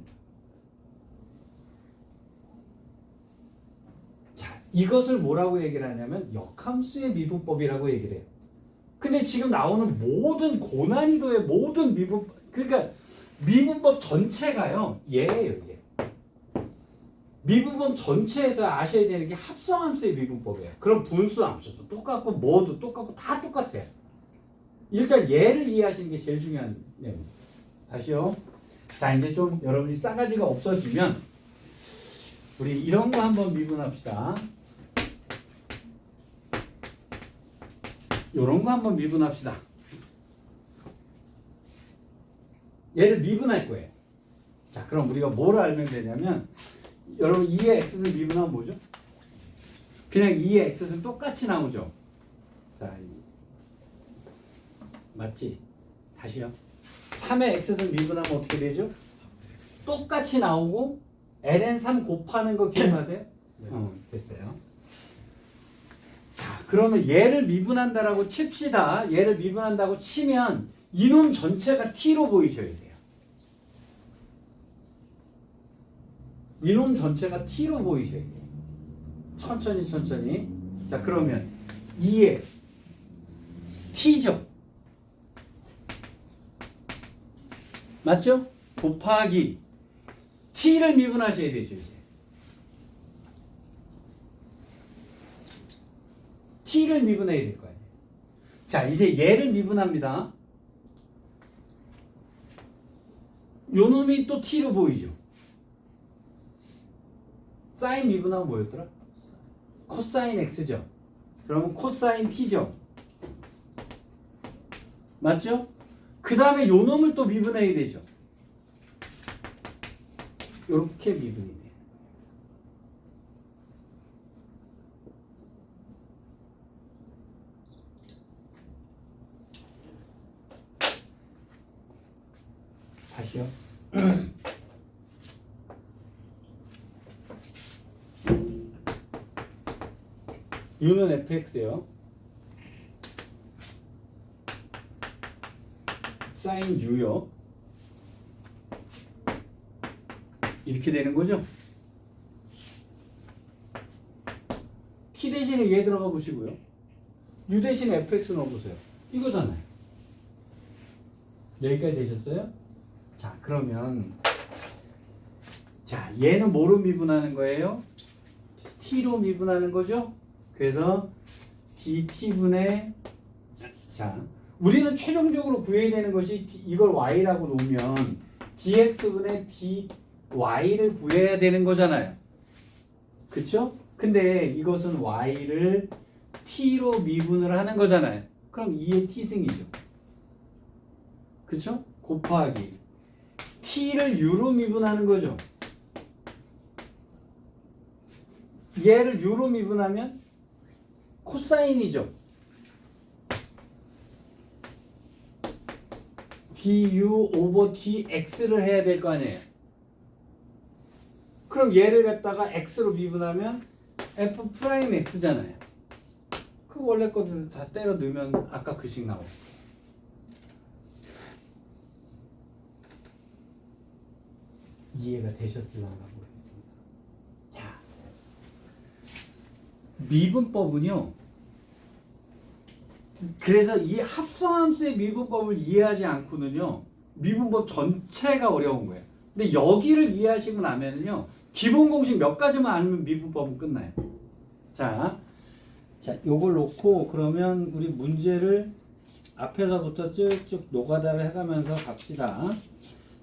자, 이것을 뭐라고 얘기를 하냐면 역함수의 미분법이라고 얘기를 해요. 근데 지금 나오는 모든 고난이도의 모든 그러니까 미분법 전체가요. 얘예요, 얘. 미분법 전체에서 아셔야 되는 게 합성함수의 미분법이에요. 그럼 분수함수도 똑같고 뭐도 똑같고 다 똑같아요. 일단 얘를 이해하시는 게 제일 중요한 내용입니다. 다시요. 자, 이제 좀 여러분이 싸가지가 없어지면 우리 이런 거 한번 미분합시다. 요런 거 한번 미분합시다. 얘를 미분할 거예요. 자, 그럼 우리가 뭘 알면 되냐면 여러분 2의 x를 미분하면 뭐죠? 그냥 2의 x는 똑같이 나오죠. 자, 맞지? 다시요. 3의 x를 미분하면 어떻게 되죠? 똑같이 나오고 ln3 곱하는 거 기억나세요? 네. 됐어요. 자, 그러면 얘를 미분한다라고 칩시다. 얘를 미분한다고 치면 이놈 전체가 t로 보이셔야 돼요. 이놈 전체가 t로 보이셔야 돼요. 천천히. 자, 그러면 2에 t죠. 맞죠? 곱하기 t를 미분하셔야 되죠, 이제. t를 미분해야 될 거 아니에요. 자, 이제 얘를 미분합니다. 요 놈이 또 t로 보이죠. 사인 미분하면 뭐였더라? 코사인 x죠. 그러면 코사인 t죠. 맞죠? 그 다음에 요 놈을 또 미분해야 되죠. 요렇게 미분이 돼요. 다시요. u는 fx요. sin u요. 이렇게 되는 거죠. t 대신에 얘 들어가 보시고요. u 대신에 fx 넣어보세요. 이거잖아요. 여기까지 되셨어요? 자, 그러면 자, 얘는 뭐로 미분하는 거예요? t로 미분하는 거죠? 그래서 dt분의 자, 우리는 최종적으로 구해야 되는 것이 이걸 y라고 놓으면 dx분의 dy를 구해야 되는 거잖아요. 그쵸? 근데 이것은 y를 t로 미분을 하는 거잖아요. 그럼 2의 t승이죠. 그쵸? 곱하기 t를 u로 미분하는 거죠. 얘를 u로 미분하면 코사인이죠. du 오버 dx를 해야 될 거 아니에요. 그럼 얘를 갖다가 x로 미분하면 f 프라임 x잖아요. 그 원래 거들 다 때려 넣으면 아까 그 식 나오죠. 이해가 되셨을런가 모르겠습니다. 자, 미분법은요. 그래서 이 합성함수의 미분법을 이해하지 않고는요. 미분법 전체가 어려운 거예요. 근데 여기를 이해하시고 나면은요. 기본 공식 몇 가지만 알면 미분법은 끝나요. 자, 요걸 놓고 그러면 우리 문제를 앞에서부터 쭉쭉 노가다를 해가면서 갑시다.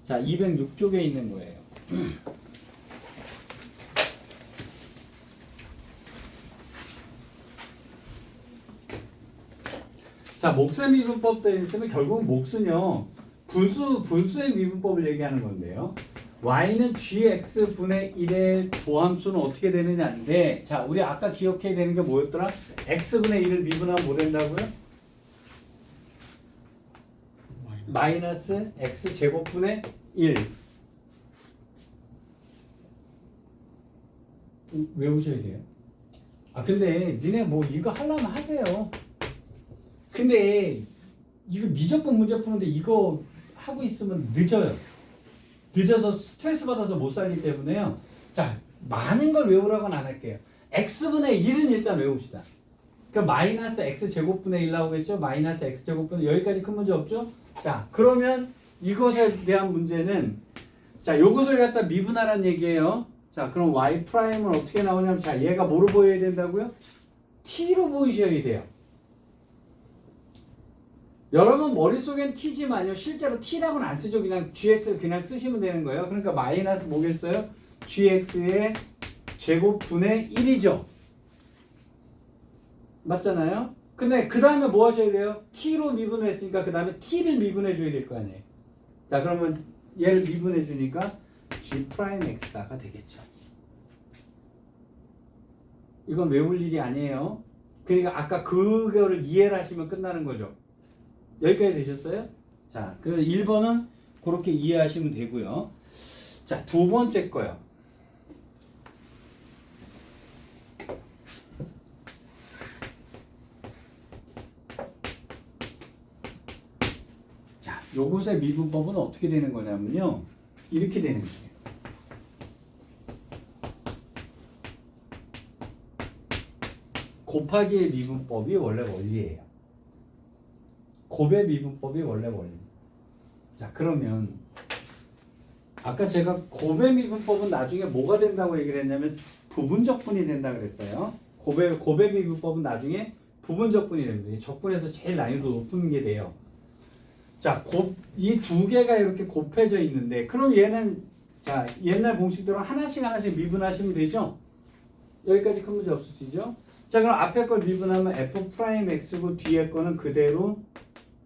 자, 206쪽에 있는 거예요. 자, 몫의 미분법 때문에 결국은 몫은요 분수의 미분법을 얘기하는 건데요. y는 gx분의 1의 도함수는 어떻게 되느냐인데, 자, 우리 아까 기억해야 되는 게 뭐였더라? x분의 1을 미분하면 뭐 된다고요? 마이너스 x제곱분의 1. 외우셔야 돼요. 아, 근데 니네 뭐 이거 하려면 하세요. 근데 이거 미적분 문제 푸는데 이거 하고 있으면 늦어요. 늦어서 스트레스 받아서 못 살기 때문에요. 자, 많은 걸 외우라고는 안 할게요. x분의 1은 일단 외웁시다. 그러니까 마이너스 x제곱분의 1 나오겠죠? 마이너스 x제곱분의 여기까지 큰 문제 없죠? 자, 그러면 이것에 대한 문제는 자, 요것을 갖다 미분하라는 얘기예요. 자, 그럼 y 프라임은 어떻게 나오냐면, 자, 얘가 뭐로 보여야 된다고요? t로 보이셔야 돼요. 여러분 머릿속엔 t지만요, 실제로 t라고는 안 쓰죠. 그냥 gx를 그냥 쓰시면 되는 거예요. 그러니까 마이너스 뭐겠어요? gx의 제곱분의 1이죠. 맞잖아요? 근데 그 다음에 뭐 하셔야 돼요? t로 미분을 했으니까 그 다음에 t를 미분해 줘야 될 거 아니에요. 자, 그러면 얘를 미분해 주니까 g 프라임 x가 되겠죠. 이건 외울 일이 아니에요. 그러니까 아까 그거를 이해를 하시면 끝나는 거죠. 여기까지 되셨어요? 자, 그래서 1번은 그렇게 이해하시면 되고요. 자, 두 번째 거요. 자, 요것의 미분법은 어떻게 되는 거냐면요. 이렇게 되는 거예요. 곱하기의 미분법이 원래 원리예요. 곱의 미분법이 원래 원리입니다. 자, 그러면 아까 제가 곱의 미분법은 나중에 뭐가 된다고 얘기를 했냐면 부분적분이 된다 그랬어요. 곱의 미분법은 나중에 부분적분이 됩니다. 적분에서 제일 난이도 높은 게 돼요. 자, 이 두 개가 이렇게 곱해져 있는데, 그럼 얘는 자, 옛날 공식대로 하나씩 미분하시면 되죠? 여기까지 큰 문제 없으시죠? 자, 그럼 앞에 걸 미분하면 f 프라임 x고 뒤에 거는 그대로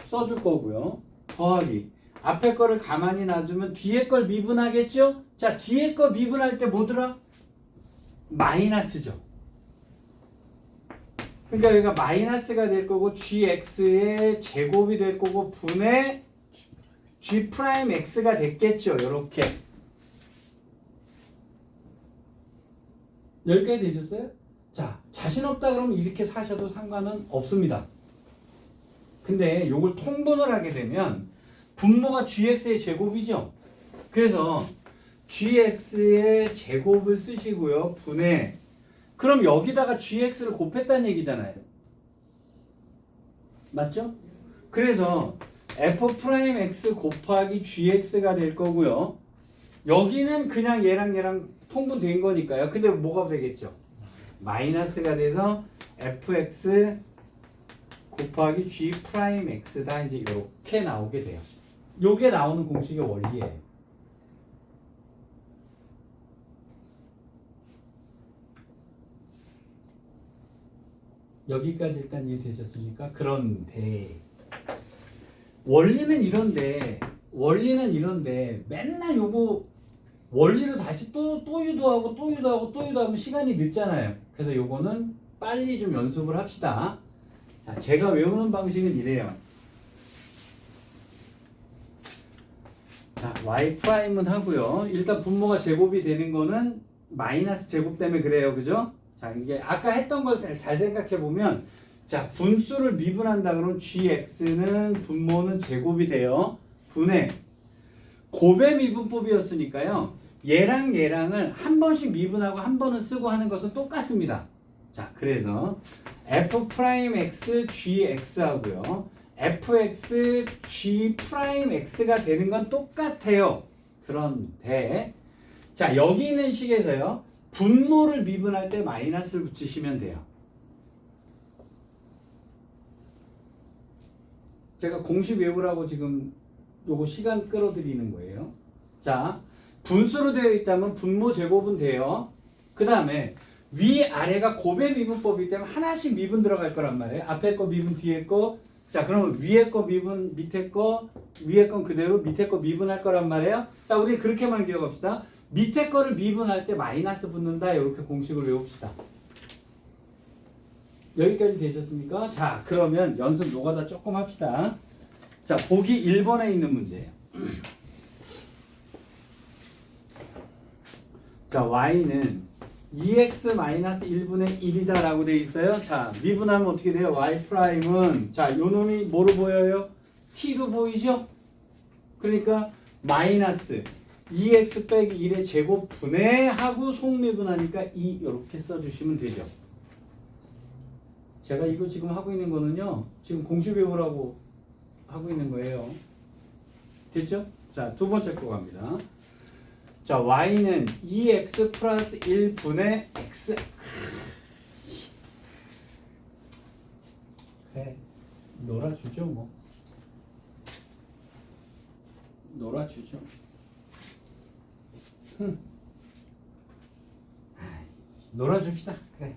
써줄 거고요. 더하기. 앞에 거를 가만히 놔두면 뒤에 걸 미분하겠죠? 자, 뒤에 거 미분할 때 뭐더라? 마이너스죠. 그러니까 여기가 마이너스가 될 거고 gx의 제곱이 될 거고 분의 G 프라임 X가 됐겠죠. 요렇게. 여기까지 되셨어요? 자, 자신 없다 그러면 이렇게 사셔도 상관은 없습니다. 근데 요걸 통분을 하게 되면 분모가 gx의 제곱이죠. 그래서 gx의 제곱을 쓰시고요. 분해. 그럼 여기다가 gx를 곱했다는 얘기잖아요. 맞죠? 그래서 f'(x) 곱하기 gx가 될 거고요. 여기는 그냥 얘랑 통분된 거니까요. 근데 뭐가 되겠죠? 마이너스가 돼서 fx 곱하기 g'x다 이제 이렇게 나오게 돼요. 요게 나오는 공식의 원리예요. 여기까지 일단 이해되셨습니까? 그런데 원리는 이런데 맨날 요거 원리를 다시 또 유도하고 시간이 늦잖아요. 그래서 요거는 빨리 좀 연습을 합시다. 자, 제가 외우는 방식은 이래요. 자, y''은 하고요. 일단 분모가 제곱이 되는 거는 마이너스 제곱 때문에 그래요. 그죠? 자, 이게 아까 했던 것을 잘 생각해 보면, 자, 분수를 미분한다 그러면 gx는 분모는 제곱이 돼요. 분해. 곱의 미분법이었으니까요. 얘랑을 한 번씩 미분하고 한 번은 쓰고 하는 것은 똑같습니다. 자, 그래서 f'x gx 하고요. fx g'x가 되는 건 똑같아요. 그런데 자, 여기 있는 식에서요. 분모를 미분할 때 마이너스를 붙이시면 돼요. 제가 공식 외우라고 지금 요거 시간 끌어들이는 거예요. 자, 분수로 되어 있다면 분모 제곱은 돼요. 그 다음에 위아래가 곱의 미분법이기 때문에 하나씩 미분 들어갈 거란 말이에요. 앞에 거 미분, 뒤에 거. 자, 그러면 위에 거 미분, 밑에 거, 위에 건 그대로 밑에 거 미분할 거란 말이에요. 자, 우리 그렇게만 기억합시다. 밑에 거를 미분할 때 마이너스 붙는다. 이렇게 공식을 외웁시다. 여기까지 되셨습니까? 자, 그러면 연습 노가다 조금 합시다. 자, 보기 1번에 있는 문제예요. 자, y는 2x-1분의 1이다 라고 되어 있어요. 자, 미분하면 어떻게 돼요? y''은 자, 요 놈이 뭐로 보여요? t로 보이죠? 그러니까 마이너스 2x 빼기 1의 제곱 분해하고 속미분하니까 2 이렇게 써주시면 되죠. 제가 이거 지금 하고 있는 거는요. 지금 공식 외우라고 하고 있는 거예요. 됐죠? 자, 두 번째 거 갑니다. 자, y는 2x 플러스 1분의 x. 그래, 놀아주죠 뭐. 놀아주죠. 놀아줍시다. 그래.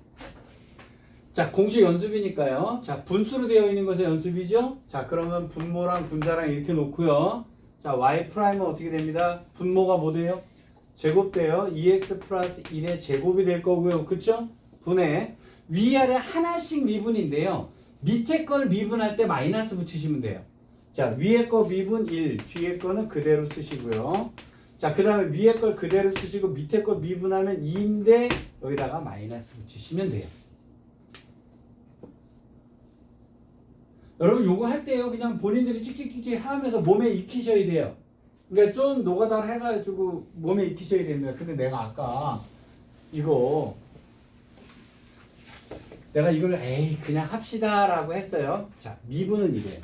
자, 공식 연습이니까요. 자, 분수로 되어 있는 것의 연습이죠. 자, 그러면 분모랑 분자랑 이렇게 놓고요. 자, y''은 어떻게 됩니다? 분모가 뭐 돼요? 제곱돼요. 2x 플러스 1의 제곱이 될 거고요. 그쵸? 분해. 위아래 하나씩 미분인데요. 밑에 걸 미분할 때 마이너스 붙이시면 돼요. 자, 위에 거 미분 1, 뒤에 거는 그대로 쓰시고요. 자, 그 다음에 위에 걸 그대로 쓰시고 밑에 거 미분하면 2인데 여기다가 마이너스 붙이시면 돼요. 여러분 요거 할 때요. 그냥 본인들이 찍찍찍찍 하면서 몸에 익히셔야 돼요. 그러니까 좀 노가다를 해가지고 몸에 익히셔야 됩니다. 근데 내가 아까 이거 내가 이걸 에이 그냥 합시다 라고 했어요. 자, 미분은 이래요.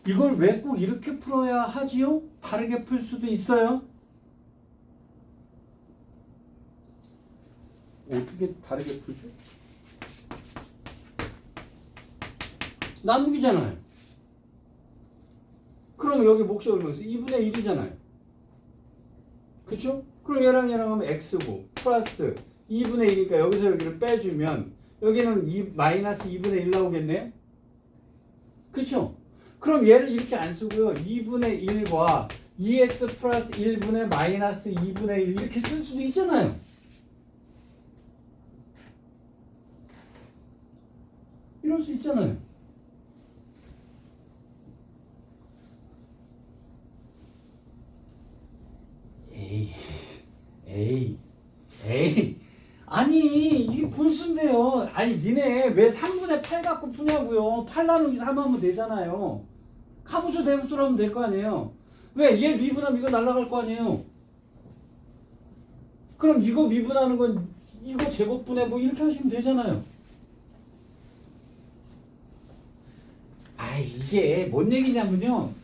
이걸 왜 꼭 이렇게 풀어야 하지요? 다르게 풀 수도 있어요. 어떻게 다르게 풀죠? 나누기잖아요. 그럼 여기 몫이 얼마였어? 2분의 1이잖아요. 그쵸? 그럼 얘랑 하면 x고 플러스 2분의 1이니까 여기서 여기를 빼주면 여기는 마이너스 2분의 1 나오겠네요? 그쵸? 그럼 얘를 이렇게 안 쓰고요. 2분의 1과 2x 플러스 1분의 마이너스 2분의 1 이렇게 쓸 수도 있잖아요. 이럴 수 있잖아요. 분수인데요. 아니 니네 왜 3분의 8 갖고 푸냐고요. 8 나누기 3 하면 되잖아요. 가부수 대분수로 하면 될 거 아니에요. 왜? 얘 미분하면 이거 날아갈 거 아니에요. 그럼 이거 미분하는 건 이거 제곱분해 뭐 이렇게 하시면 되잖아요. 아 이게 뭔 얘기냐면요.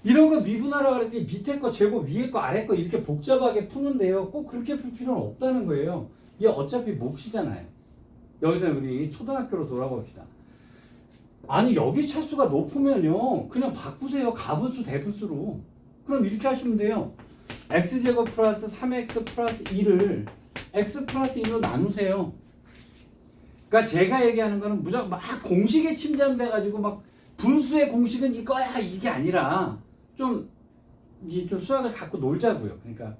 이런 거 미분하라 그랬더니 밑에 거 제곱 위에 거 아래 거 이렇게 복잡하게 푸는데요. 꼭 그렇게 풀 필요는 없다는 거예요. 이게 어차피 몫이잖아요. 여기서 우리 초등학교로 돌아봅시다. 아니 여기 차수가 높으면요. 그냥 바꾸세요. 가분수 대분수로. 그럼 이렇게 하시면 돼요. x제곱 플러스 3x 플러스 2를 x 플러스 2로 나누세요. 그러니까 제가 얘기하는 거는 무조건 막 공식에 침잠돼가지고 막 분수의 공식은 이거야 이게 아니라 좀 이제 좀 수학을 갖고 놀자고요. 그러니까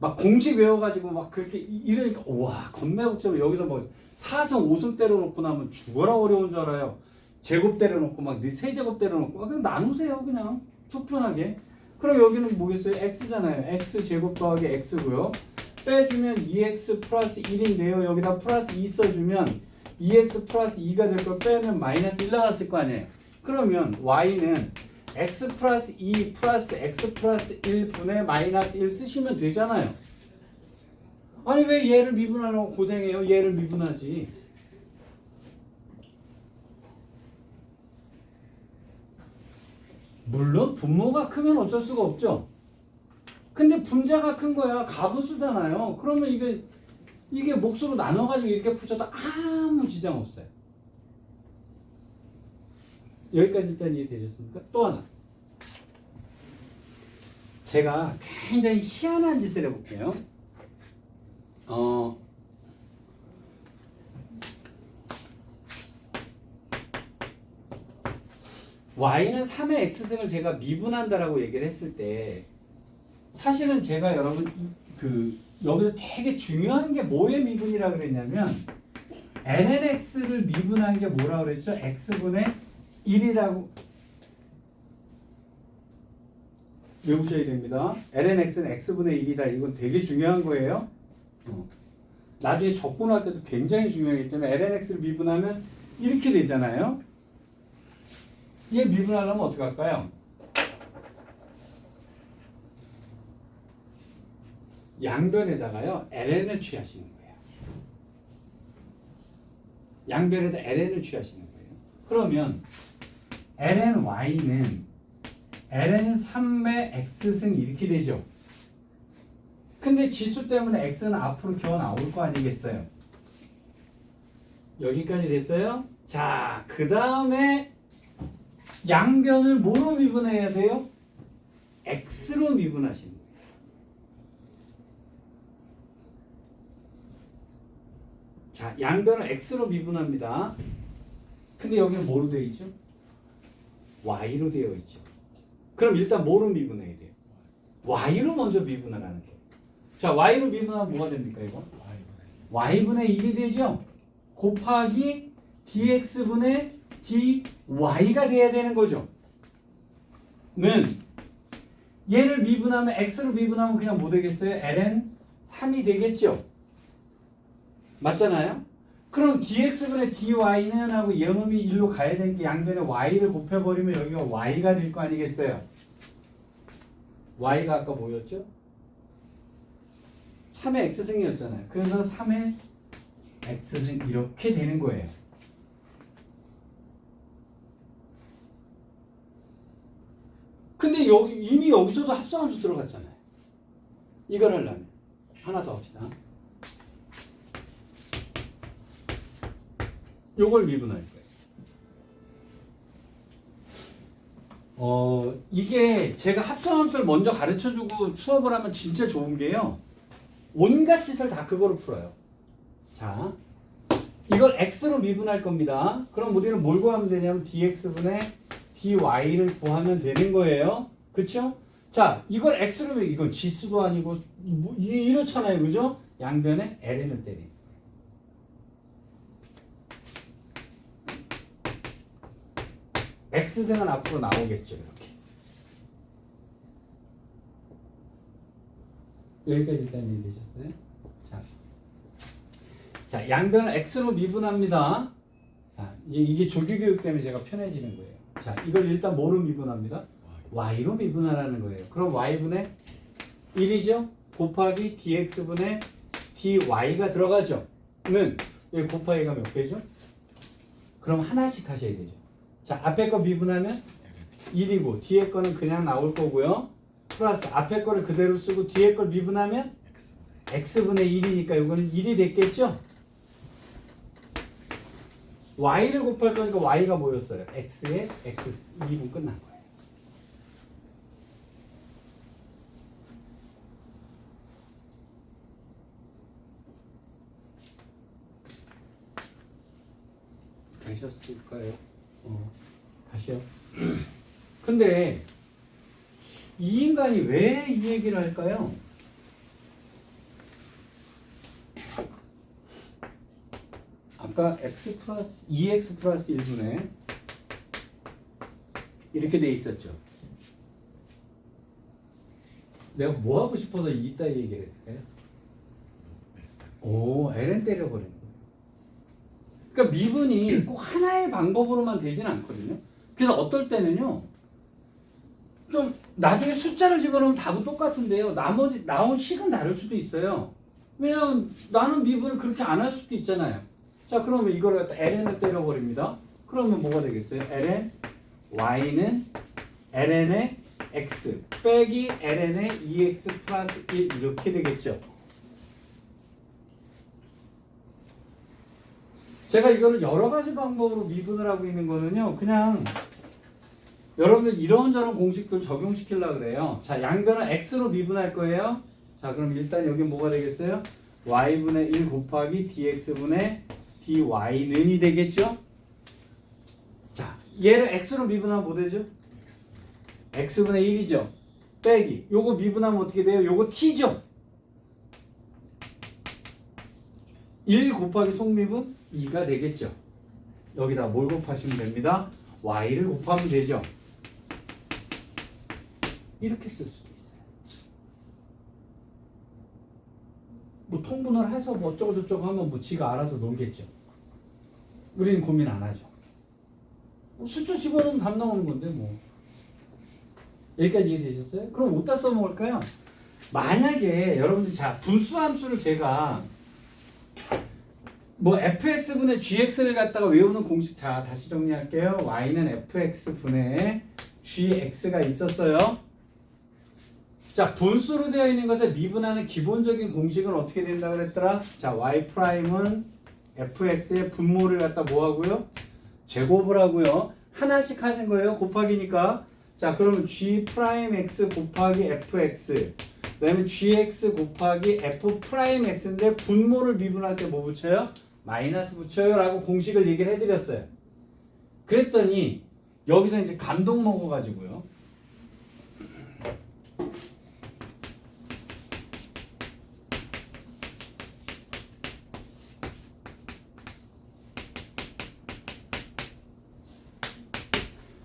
막 공식 외워가지고 막 그렇게 이러니까 와 겁나 복잡해. 여기서 뭐 4승 5승 때려놓고 나면 죽어라 어려운 줄 알아요. 제곱 때려놓고 막 세제곱 때려놓고 그냥 나누세요. 그냥 속 편하게. 그럼 여기는 뭐겠어요? x잖아요. x 제곱 더하기 x고요. 빼주면 2x 플러스 1인데요. 여기다 플러스 2 써주면 2x 플러스 2가 될 걸 빼면 마이너스 1 나왔을 거 아니에요. 그러면 y는 x 플러스 2 플러스 x 플러스 1분의 마이너스 1 쓰시면 되잖아요. 아니 왜 얘를 미분하려고 고생해요? 얘를 미분하지. 물론 분모가 크면 어쩔 수가 없죠. 근데 분자가 큰 거야. 가분수잖아요. 그러면 이게 몫으로 나눠가지고 이렇게 푸셔도 아무 지장 없어요. 여기까지 일단 이해되셨습니까? 또 하나. 제가 굉장히 희한한 짓을 해볼게요. y는 3의 x승을 제가 미분한다라고 얘기를 했을 때 사실은 제가 여러분 여기서 되게 중요한 게 뭐의 미분이라 그랬냐면 lnx를 미분한 게 뭐라 그랬죠? x분의 1이라고 외우셔야 됩니다. lnx는 x분의 1이다. 이건 되게 중요한 거예요. 나중에 적분할 때도 굉장히 중요하기 때문에 lnx를 미분하면 이렇게 되잖아요. 얘 미분하려면 어떻게 할까요? 양변에다가요 ln을 취하시는 거예요. 양변에다 ln을 취하시는 거예요. 그러면 lny는 ln은 3의 x승 이렇게 되죠. 근데 지수 때문에 x는 앞으로 기어 나올 거 아니겠어요? 여기까지 됐어요? 자, 그 다음에 양변을 뭐로 미분해야 돼요? x로 미분하시는 거예요. 자, 양변을 x로 미분합니다. 근데 여기는 뭐로 되어 있죠? y로 되어 있죠. 그럼 일단 뭐로 미분해야 돼요? y로 먼저 미분을 하는 거예요. 자, y로 미분하면 뭐가 됩니까, 이거? y분의 1이 되죠? 곱하기 dx분의 dy가 돼야 되는 거죠. 는 얘를 미분하면 x로 미분하면 그냥 뭐 되겠어요? ln 3이 되겠죠. 맞잖아요? 그럼 dx분의 dy는 하고 영음이 1로 가야 되는 게 양변에 y를 곱해버리면 여기가 y가 될 거 아니겠어요? y가 아까 뭐였죠? 3의 x승이었잖아요. 그래서 3의 x승 이렇게 되는 거예요. 근데 이미 여기서도 합성함수 들어갔잖아요. 이걸 하려면 하나 더 합시다. 요걸 미분할 거예요. 이게 제가 합성함수를 먼저 가르쳐주고 수업을 하면 진짜 좋은 게요. 온갖 짓을 다 그거로 풀어요. 자, 이걸 x로 미분할 겁니다. 그럼 우리는 뭘 구하면 되냐면 dx분의 dy를 구하면 되는 거예요. 그쵸? 자, 이걸 x로 이건 지수도 아니고 이렇잖아요. 그죠? 양변에 ln을 때리는. x승은 앞으로 나오겠죠. 이렇게. 여기까지 일단 이해되셨어요? 자, 양변을 x로 미분합니다. 자, 이제 이게 조기교육 때문에 제가 편해지는 거예요. 자, 이걸 일단 뭐로 미분합니다? y로 미분하라는 거예요. 그럼 y분의 1이죠? 곱하기 dx분의 dy가 들어가죠? 는 여기 곱하기가 몇 개죠? 그럼 하나씩 하셔야 되죠. 자, 앞에 거 미분하면 1이고 뒤에 거는 그냥 나올 거고요. 플러스 앞에 거를 그대로 쓰고 뒤에 걸 미분하면 x분의 1이니까 이거는 1이 됐겠죠? y를 곱할 거니까 y가 뭐였어요? x에 x 2분 끝난 거예요. 되셨을까요? 다시요. 근데 이 인간이 왜 이 얘기를 할까요? 아까 x 플러스 2x 플러스 1분의 이렇게 돼 있었죠. 내가 뭐 하고 싶어서 이따 얘기를 했을까요? 오, ln 때려버리는 거예요. 그러니까 미분이 꼭 하나의 방법으로만 되진 않거든요. 그래서 어떨 때는요, 좀 나중에 숫자를 집어넣으면 답은 똑같은데요. 나머지 나온 식은 다를 수도 있어요. 왜냐하면 나는 미분을 그렇게 안 할 수도 있잖아요. 자, 그러면 이걸 갖다 ln을 때려버립니다. 그러면 뭐가 되겠어요? ln y는 ln의 x 빼기 ln의 2x 플러스 1 이렇게 되겠죠. 제가 이거를 여러 가지 방법으로 미분을 하고 있는 거는요, 그냥 여러분들 이런저런 공식들 적용시키려고 그래요. 자, 양변을 x로 미분할 거예요. 자, 그럼 일단 여기 뭐가 되겠어요? y분의 1 곱하기 dx분의 dy는이 되겠죠? 자, 얘를 x로 미분하면 뭐 되죠? x분의 1이죠. 빼기 요거 미분하면 어떻게 돼요? 요거 t죠. 1 곱하기 속미분 2가 되겠죠. 여기다 뭘 곱하시면 됩니다. y를 곱하면 되죠. 이렇게 쓸 수도 있어요. 뭐 통분을 해서 뭐 어쩌고 저쩌고 하면 뭐 지가 알아서 놀겠죠. 우리는 고민 안 하죠. 숫자 집어넣으면 답 나오는 건데 뭐. 여기까지 이해되셨어요? 그럼 어디다 써먹을까요? 만약에 여러분들 자 분수 함수를 제가 뭐 fx분의 gx를 갖다가 외우는 공식 자 다시 정리할게요. y는 fx분의 gx가 있었어요. 자, 분수로 되어 있는 것을 미분하는 기본적인 공식은 어떻게 된다고 그랬더라? 자, y''은 fx의 분모를 갖다 뭐 하고요? 제곱을 하고요. 하나씩 하는 거예요. 곱하기니까. 자, 그러면 g'x 곱하기 fx 그 다음에 gx 곱하기 f'x인데 분모를 미분할 때 뭐 붙여요? 마이너스 붙여요 라고 공식을 얘기를 해드렸어요. 그랬더니 여기서 이제 감동 먹어가지고요.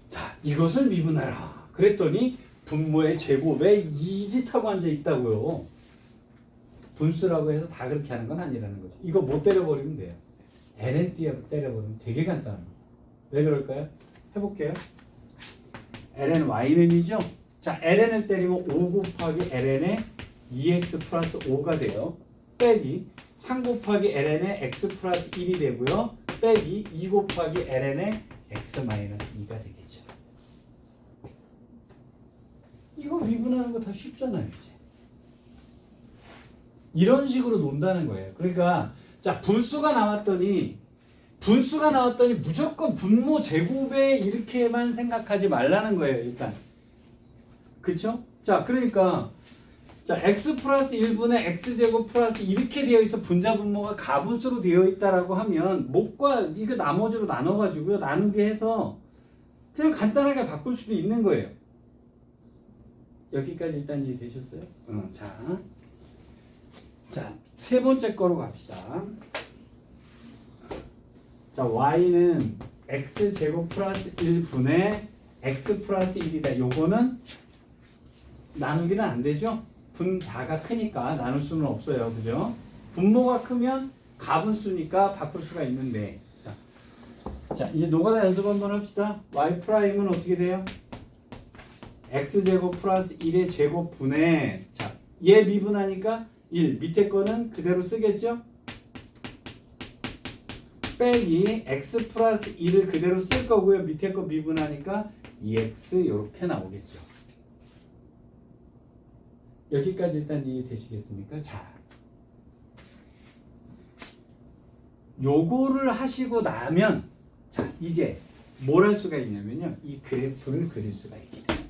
자, 이것을 미분하라. 그랬더니 분모의 제곱에 이짓하고 앉아 있다고요. 분수라고 해서 다 그렇게 하는 건 아니라는 거죠. 이거 못 때려버리면 돼요. ln 때려버리면 되게 간단합니다. 왜 그럴까요? 해볼게요. ln y는이죠. 자, ln을 때리면 5 곱하기 ln의 2x 플러스 5가 돼요. 빼기 3 곱하기 ln의 x 플러스 1이 되고요. 빼기 2 곱하기 ln의 x 마이너스 2가 되겠죠. 이거 미분하는 거 다 쉽잖아요, 이제. 이런 식으로 논다는 거예요. 그러니까 자, 분수가 나왔더니 무조건 분모 제곱에 이렇게만 생각하지 말라는 거예요, 일단. 그쵸? 자, 그러니까 자, x 플러스 1분의 x제곱 플러스 이렇게 되어 있어 분자 분모가 가분수로 되어 있다라고 하면 목과 이거 나머지로 나눠가지고요. 나누기 해서 그냥 간단하게 바꿀 수도 있는 거예요. 여기까지 일단 이해되셨어요? 자, 세 번째 거로 갑시다. 자, y는 x제곱 플러스 1분의 x 플러스 1이다. 요거는 나누기는 안 되죠? 분자가 크니까 나눌 수는 없어요. 그죠? 분모가 크면 가분수니까 바꿀 수가 있는데. 자, 이제 노가다 연습 한번 합시다. y''은 어떻게 돼요? x제곱 플러스 1의 제곱분의, 자, 얘 미분하니까 1, 밑에 거는 그대로 쓰겠죠? 빼기 x 플러스 1을 그대로 쓸 거고요. 밑에 거 미분하니까 2x 이렇게 나오겠죠. 여기까지 일단 이해되시겠습니까? 자, 요거를 하시고 나면, 자, 이제 뭘 할 수가 있냐면요, 이 그래프를 그릴 수가 있게 돼요.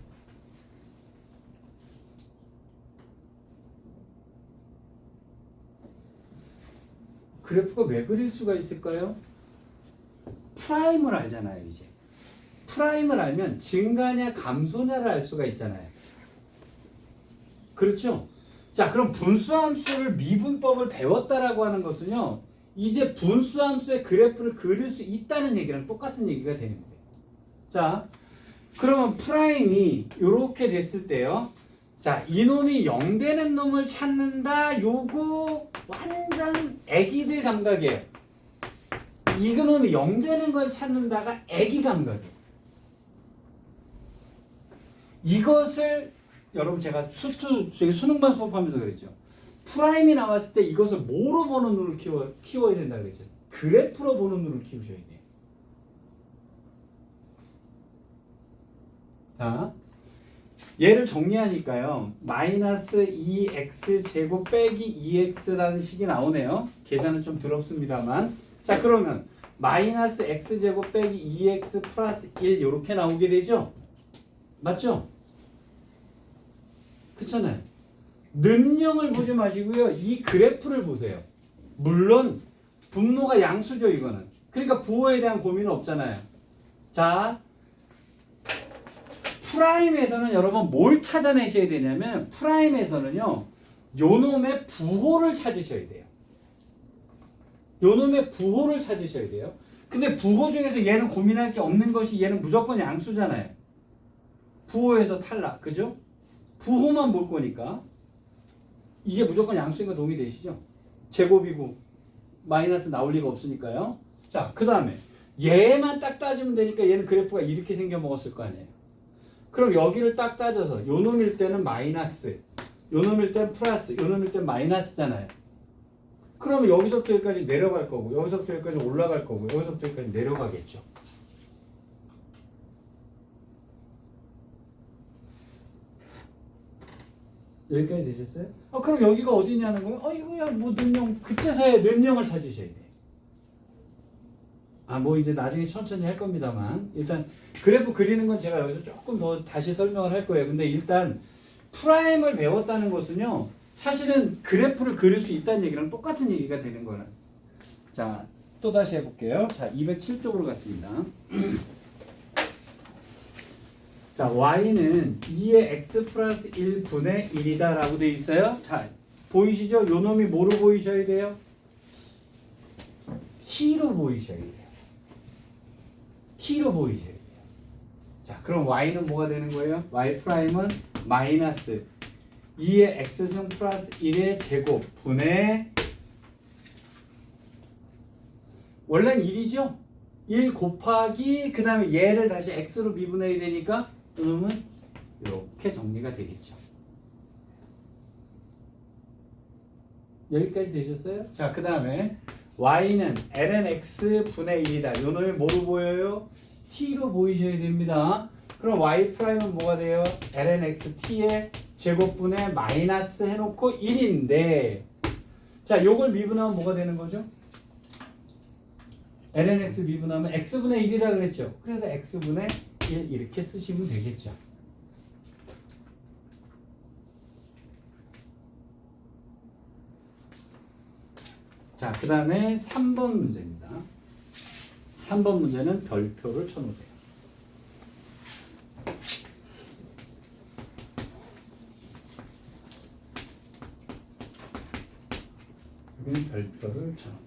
그래프가 왜 그릴 수가 있을까요? 프라임을 알잖아요. 이제 프라임을 알면 증가냐 감소냐를 알 수가 있잖아요. 그렇죠? 자, 그럼 분수함수를 미분법을 배웠다라고 하는 것은요, 이제 분수함수의 그래프를 그릴 수 있다는 얘기랑 똑같은 얘기가 되는 거예요. 자, 그러면 프라임이 이렇게 됐을 때요, 자, 이놈이 0 되는 놈을 찾는다. 요거 완전 애기들 감각이에요. 이놈이 0 되는 걸 찾는다가 애기 감각이에요. 이것을 여러분 제가 수능반 수업하면서 그랬죠. 프라임이 나왔을 때 이것을 뭐로 보는 눈을 키워야 된다 그랬죠. 그래프로 보는 눈을 키우셔야 돼요. 자, 얘를 정리하니까요, 마이너스 2x 제곱 빼기 2x라는 식이 나오네요. 계산은 좀 더럽습니다만. 자, 그러면 마이너스 x 제곱 빼기 2x 플러스 1 이렇게 나오게 되죠. 맞죠? 그렇잖아요. 는형을 보지 마시고요, 이 그래프를 보세요. 물론 분모가 양수죠, 이거는. 그러니까 부호에 대한 고민은 없잖아요. 자, 프라임에서는 여러분 뭘 찾아내셔야 되냐면, 프라임에서는요, 요놈의 부호를 찾으셔야 돼요. 요놈의 부호를 찾으셔야 돼요. 근데 부호 중에서 얘는 고민할 게 없는 것이, 얘는 무조건 양수잖아요. 부호에서 탈락, 그죠? 부호만 볼 거니까 이게 무조건 양수인 거 동의되시죠? 제곱이고 마이너스 나올 리가 없으니까요. 자, 그 다음에 얘만 딱 따지면 되니까 얘는 그래프가 이렇게 생겨 먹었을 거 아니에요. 그럼 여기를 딱 따져서 요 놈일 때는 마이너스, 요 놈일 때는 플러스, 요 놈일 때는 마이너스잖아요. 그러면 여기서부터 여기까지 내려갈 거고, 여기서부터 여기까지 올라갈 거고, 여기서부터 여기까지 내려가겠죠. 여기까지 되셨어요? 그럼 여기가 어디냐는 거예요? 이거야 뭐 는형, 그때서야 는형을 찾으셔야 돼요. 뭐 이제 나중에 천천히 할 겁니다만, 일단 그래프 그리는 건 제가 여기서 조금 더 다시 설명을 할 거예요. 근데 일단 프라임을 배웠다는 것은요, 사실은 그래프를 그릴 수 있다는 얘기랑 똑같은 얘기가 되는 거는. 자, 또 다시 해볼게요. 자, 207쪽으로 갔습니다. 자, y는 2의 x 플러스 1분의 1이다 라고 되어 있어요. 자, 보이시죠? 요 놈이 뭐로 보이셔야 돼요? t로 보이셔야 돼요. t로 보이셔야 돼요. 자, 그럼 y는 뭐가 되는 거예요? y 프라임은 마이너스 2의 x승 플러스 1의 제곱 분의, 원래는 1이죠? 1 곱하기 그 다음에 얘를 다시 x로 미분해야 되니까 이놈은 이렇게 정리가 되겠죠. 여기까지 되셨어요? 자, 그 다음에 y는 ln x 분의 1이다. 요 놈이 뭐로 보여요? t로 보이셔야 됩니다. 그럼 y 프라임은 뭐가 돼요? ln x t의 제곱분의 마이너스 해놓고 1인데, 자, 요걸 미분하면 뭐가 되는 거죠? ln x 미분하면 x분의 1이라 그랬죠. 그래서 x분의 1 이렇게 쓰시면 되겠죠. 자, 그 다음에 3번 문제입니다. 3번 문제는 별표를 쳐놓으세요. 여기는 별표를 쳐놓겠습니다.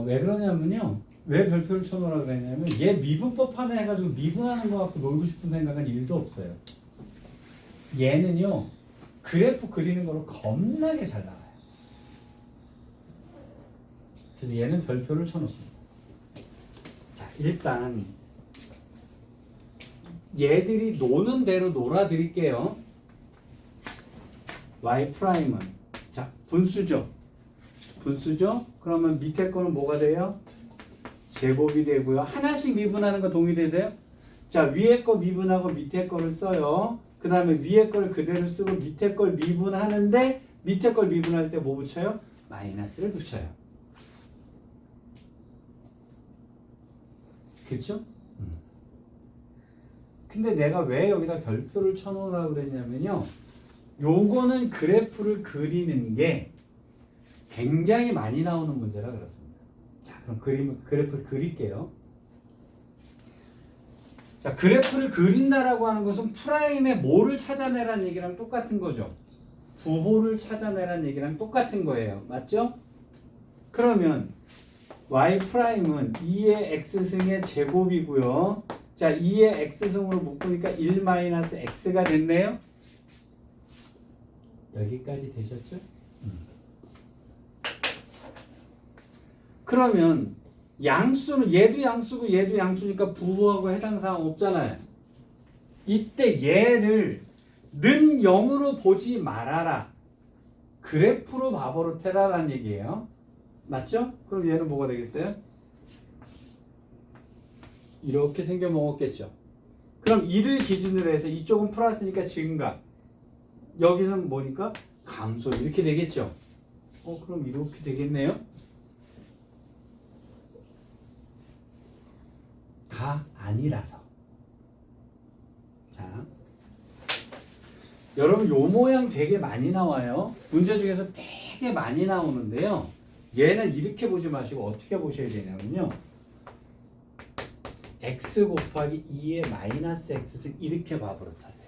왜 그러냐면요. 왜 별표를 쳐놓으라고 그랬냐면 얘 미분법 하나 해가지고 미분하는 거 갖고 놀고 싶은 생각은 1도 없어요. 얘는요. 그래프 그리는 거로 겁나게 잘 나와요. 그래서 얘는 별표를 쳐놓습니다. 자, 일단 얘들이 노는 대로 놀아드릴게요. y''은 자, 분수죠. 분수죠? 그러면 밑에 거는 뭐가 돼요? 제곱이 되고요. 하나씩 미분하는 거 동의되세요? 자, 위에 거 미분하고 밑에 거를 써요. 그 다음에 위에 걸 그대로 쓰고 밑에 걸 미분하는데 밑에 걸 미분할 때 뭐 붙여요? 마이너스를 붙여요. 그렇죠? 근데 내가 왜 여기다 별표를 쳐놓으라고 그랬냐면요. 요거는 그래프를 그리는 게 굉장히 많이 나오는 문제라 그렇습니다. 자, 그럼 그래프를 그릴게요. 자, 그래프를 그린다라고 하는 것은 프라임의 뭐를 찾아내라는 얘기랑 똑같은 거죠. 부호를 찾아내라는 얘기랑 똑같은 거예요. 맞죠? 그러면 y''은 2의 x승의 제곱이고요. 자, 2의 x승으로 묶으니까 1-x가 됐네요. 여기까지 되셨죠? 그러면 양수는 얘도 양수고 얘도 양수니까 부호하고 해당 사항 없잖아요. 이때 얘를 는 0으로 보지 말아라. 그래프로 바버릇해라라는 얘기예요. 맞죠? 그럼 얘는 뭐가 되겠어요? 이렇게 생겨 먹었겠죠. 그럼 1을 기준으로 해서 이쪽은 플러스니까 증가. 여기는 뭐니까? 감소. 이렇게 되겠죠. 그럼 이렇게 되겠네요. 가 아니라서. 자, 여러분 요 모양 되게 많이 나와요. 문제 중에서 되게 많이 나오는데요. 얘는 이렇게 보지 마시고 어떻게 보셔야 되냐면요. x 곱하기 2의 마이너스 x승 이렇게 바버릇하세요.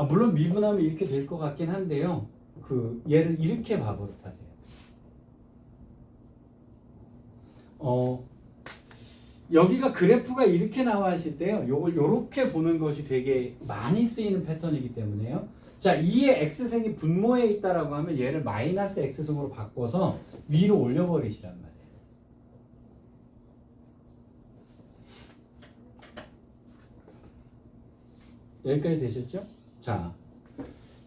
물론 미분하면 이렇게 될 것 같긴 한데요. 얘를 이렇게 바버릇하세요. 여기가 그래프가 이렇게 나와 있을 때요. 요걸 요렇게 보는 것이 되게 많이 쓰이는 패턴이기 때문에요. 자, 2의 x승이 분모에 있다라고 하면 얘를 마이너스 x승으로 바꿔서 위로 올려버리시란 말이에요. 여기까지 되셨죠? 자,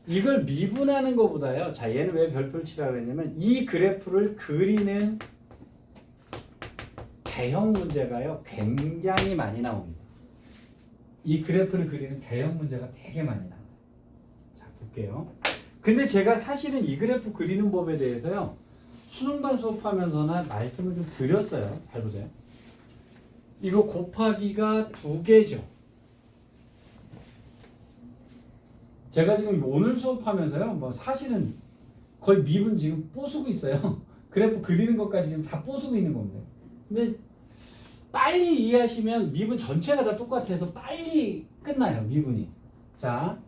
이걸 미분하는 것보다요. 자, 얘는 왜 별표를 치라고 했냐면 이 그래프를 그리는 대형 문제가요. 굉장히 많이 나옵니다. 이 그래프를 그리는 대형 문제가 되게 많이 나와요. 자, 볼게요. 근데 제가 사실은 이 그래프 그리는 법에 대해서요. 수능반 수업하면서나 말씀을 좀 드렸어요. 잘 보세요. 이거 곱하기가 2개죠. 제가 지금 오늘 수업하면서요. 뭐 사실은 거의 미분 지금 뽀수고 있어요. 그래프 그리는 것까지 지금 다 뽀수고 있는 겁니다. 근데 빨리 이해하시면 미분 전체가 다 똑같아서 빨리 끝나요. 미분이. 자,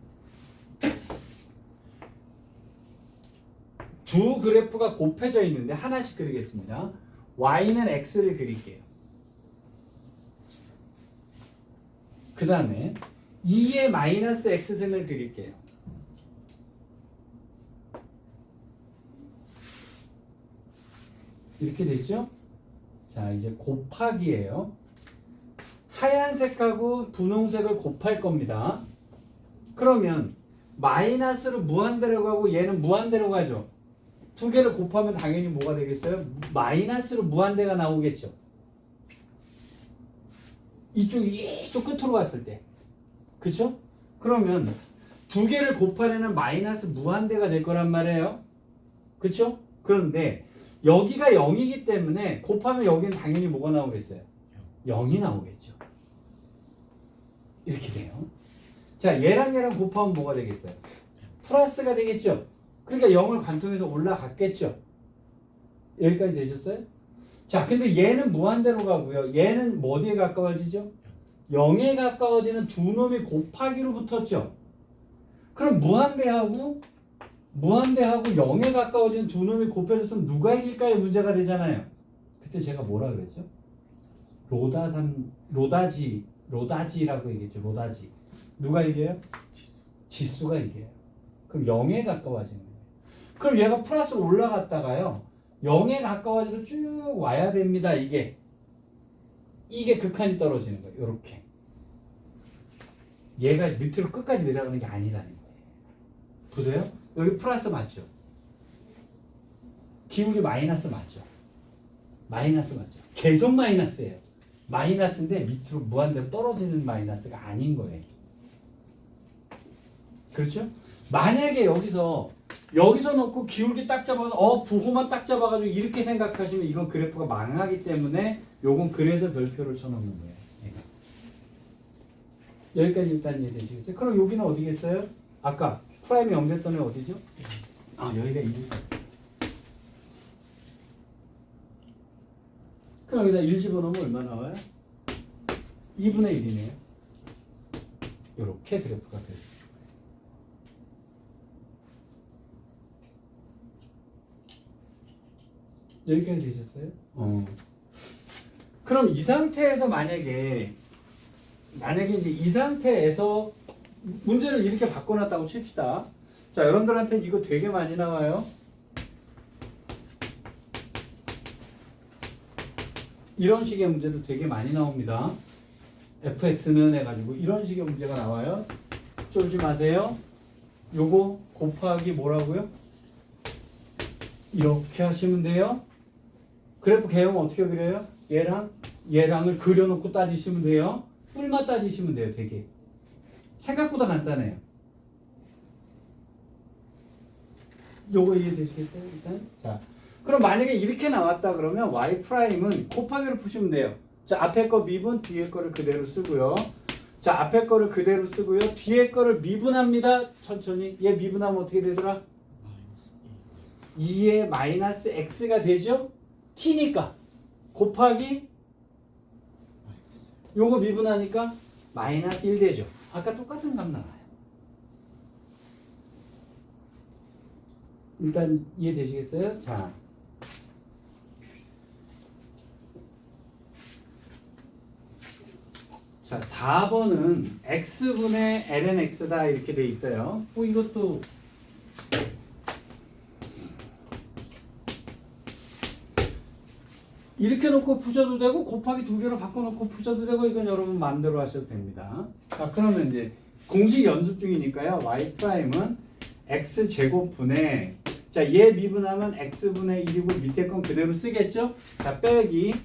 두 그래프가 곱해져 있는데 하나씩 그리겠습니다. y는 x를 그릴게요. 그 다음에 2의 마이너스 x승을 그릴게요. 이렇게 됐죠? 자, 이제 곱하기예요. 하얀색하고 분홍색을 곱할 겁니다. 그러면 마이너스로 무한대로 가고 얘는 무한대로 가죠. 두 개를 곱하면 당연히 뭐가 되겠어요? 마이너스로 무한대가 나오겠죠. 이쪽 끝으로 갔을 때. 그쵸? 그러면 두 개를 곱하려면 마이너스 무한대가 될 거란 말이에요. 그쵸? 그런데 여기가 0이기 때문에 곱하면 여기는 당연히 뭐가 나오겠어요? 0이 나오겠죠. 이렇게 돼요. 자, 얘랑 곱하면 뭐가 되겠어요? 플러스가 되겠죠. 그러니까 0을 관통해서 올라갔겠죠. 여기까지 되셨어요? 자, 근데 얘는 무한대로 가고요. 얘는 뭐 어디에 가까워지죠? 0에 가까워지는 두 놈이 곱하기로 붙었죠. 그럼 무한대하고 무한대하고 0에 가까워진 두 놈이 곱해졌으면 누가 이길까요? 문제가 되잖아요. 그때 제가 뭐라 그랬죠? 로다지라고 얘기했죠. 로다지. 누가 이겨요? 지수가 이겨요. 그럼 0에 가까워지는 거예요. 그럼 얘가 플러스로 올라갔다가요. 0에 가까워지로 쭉 와야 됩니다. 이게 극한이 떨어지는 거예요. 이렇게. 얘가 밑으로 끝까지 내려가는 게 아니라는 거예요. 보세요. 여기 플러스 맞죠? 기울기 마이너스 맞죠? 마이너스 맞죠? 계속 마이너스예요. 마이너스인데 밑으로 무한대로 떨어지는 마이너스가 아닌 거예요. 그렇죠? 만약에 여기서 놓고 기울기 딱 잡아서 부호만 딱 잡아가지고 이렇게 생각하시면 이건 그래프가 망하기 때문에 요건 그래서 별표를 쳐놓는 거예요. 얘가. 여기까지 일단 이해되시겠어요? 그럼 여기는 어디겠어요? 아까 프라임이 0 됐던 애 어디죠? 여기가 1이죠. 그럼 여기다 1 집어넣으면 얼마 나와요? 2분의 1이네요. 이렇게 그래프가 되죠. 여기까지 되셨어요? 그럼 이 상태에서 만약에 이제 이 상태에서 문제를 이렇게 바꿔놨다고 칩시다. 자, 여러분들한테 이거 되게 많이 나와요. 이런 식의 문제도 되게 많이 나옵니다. fx는 해가지고 이런 식의 문제가 나와요. 쫄지 마세요. 요거 곱하기 뭐라고요? 이렇게 하시면 돼요. 그래프 개형 어떻게 그려요? 얘랑을 그려놓고 따지시면 돼요. 뿔만 따지시면 돼요. 되게 생각보다 간단해요. 요거 이해되시겠어요? 일단 자, 그럼 만약에 이렇게 나왔다 그러면 y 프라임은 곱하기로 푸시면 돼요. 자, 앞에 거 미분, 뒤에 거를 그대로 쓰고요. 자, 앞에 거를 그대로 쓰고요. 뒤에 거를 미분합니다. 천천히. 얘 미분하면 어떻게 되더라? 2의 마이너스 x가 되죠? t니까 곱하기 요거 미분하니까 마이너스 1 되죠. 아까 똑같은 값 나와요. 일단 이해되시겠어요? 자, 자 4번은 x분의 ln x다 이렇게 돼 있어요. 이것도 이렇게 놓고 푸셔도 되고 곱하기 2개로 바꿔놓고 푸셔도 되고 이건 여러분 마음대로 하셔도 됩니다. 자, 그러면 이제 공식 연습 중이니까요. y 프라임은 x 제곱분의 얘 미분하면 x분의 1이고 밑에 건 그대로 쓰겠죠? 자, 빼기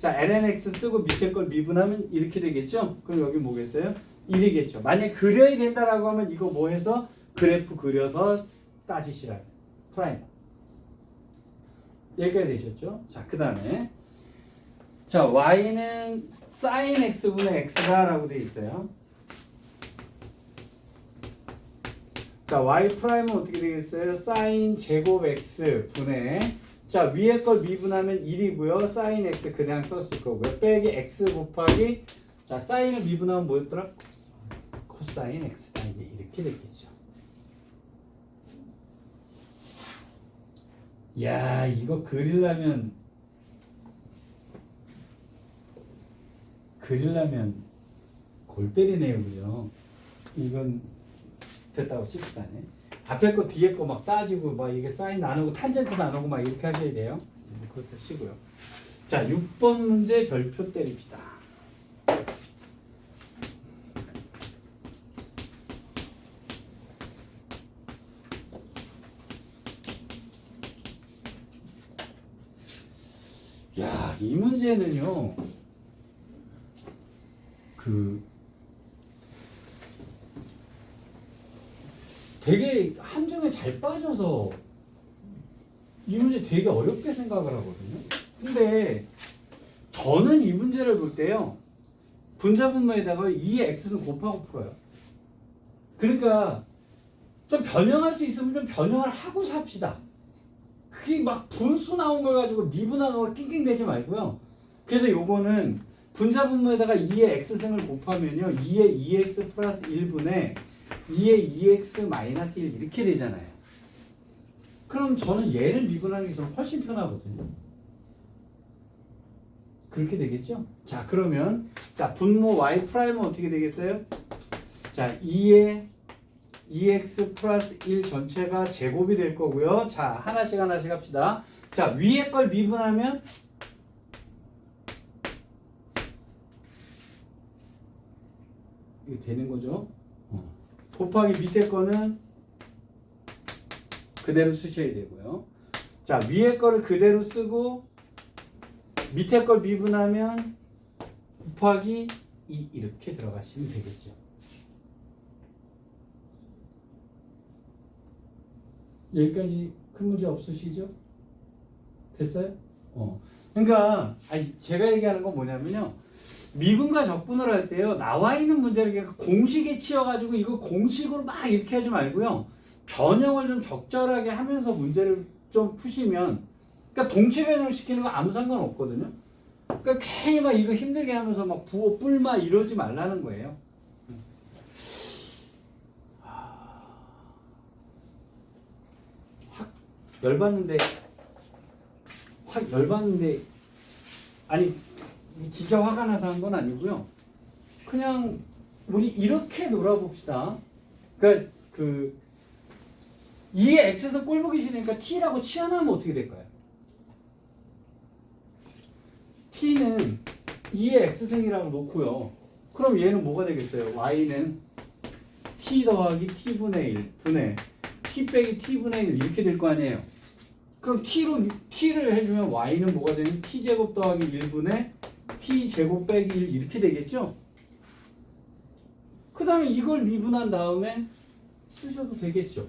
ln x 쓰고 밑에 걸 미분하면 이렇게 되겠죠? 그럼 여기 뭐겠어요? 1이겠죠. 만약 그려야 된다라고 하면 이거 뭐 해서 그래프 그려서 따지시라고. 프라임. 여기까지 되셨죠? 자, 그 다음에 자, y는 sin x분의 x다 라고 되어 있어요. 자, y 프라임은 어떻게 되겠어요? sin 제곱 x 분의 자, 위에 걸 미분하면 1이고요. sin x 그냥 썼을 거고요. 빼기 x 곱하기 자, sin을 미분하면 뭐였더라? cosine x다. 이제 이렇게 되겠죠. 야, 이거 그리려면 골 때리네요, 그죠? 이건 됐다고 칩시다네. 앞에 거 뒤에 거 막 따지고 막 이게 사인 나누고 탄젠트 나누고 막 이렇게 하셔야 돼요. 그것도 치고요. 자, 6번 문제 별표 때립시다. 야, 이 문제는요. 되게 함정에 잘 빠져서 이 문제 되게 어렵게 생각을 하거든요. 근데 저는 이 문제를 볼 때요. 분자분모에다가 2의 x는 곱하고 풀어요. 그러니까 좀 변형할 수 있으면 좀 변형을 하고 삽시다. 그게 막 분수 나온 걸 가지고 미분하는 걸 낑낑대지 말고요. 그래서 요거는 분자분모에다가 2의 x승을 곱하면요. 2의 2x 플러스 1분의 2의 2x 마이너스 1 이렇게 되잖아요. 그럼 저는 얘를 미분하는 게 저는 훨씬 편하거든요. 그렇게 되겠죠? 자, 그러면 자 분모 y 프라임은 어떻게 되겠어요? 자, 2의 2x 플러스 1 전체가 제곱이 될 거고요. 자, 하나씩 하나씩 합시다. 자, 위에 걸 미분하면 이거 되는 거죠? 곱하기 밑에 거는 그대로 쓰셔야 되고요. 자, 위에 거를 그대로 쓰고 밑에 걸 미분하면 곱하기 2 이렇게 들어가시면 되겠죠. 여기까지 큰 문제 없으시죠? 됐어요? 그러니까 제가 얘기하는 건 뭐냐면요. 미분과 적분을 할 때요. 나와 있는 문제를 그냥 공식에 치여가지고 이거 공식으로 막 이렇게 하지 말고요. 변형을 좀 적절하게 하면서 문제를 좀 푸시면, 그러니까 동체 변형 시키는 거 아무 상관 없거든요. 그러니까 괜히 막 이거 힘들게 하면서 막 부어 뿔마 이러지 말라는 거예요. 확 열받는데 아니 진짜 화가 나서 한 건 아니고요. 그냥 우리 이렇게 놀아봅시다. 그러니까 이에 x에서 꼴 보기 싫으니까 t라고 치환하면 어떻게 될까요? t는 2의 x승이라고 놓고요. 그럼 얘는 뭐가 되겠어요? y는 t 더하기 t분의 1 분의 t 빼기 t분의 1 이렇게 될 거 아니에요. 그럼 t를 해주면 y는 뭐가 되면 t제곱 더하기 1분의 t제곱 빼기 1 이렇게 되겠죠? 그 다음에 이걸 미분한 다음에 쓰셔도 되겠죠?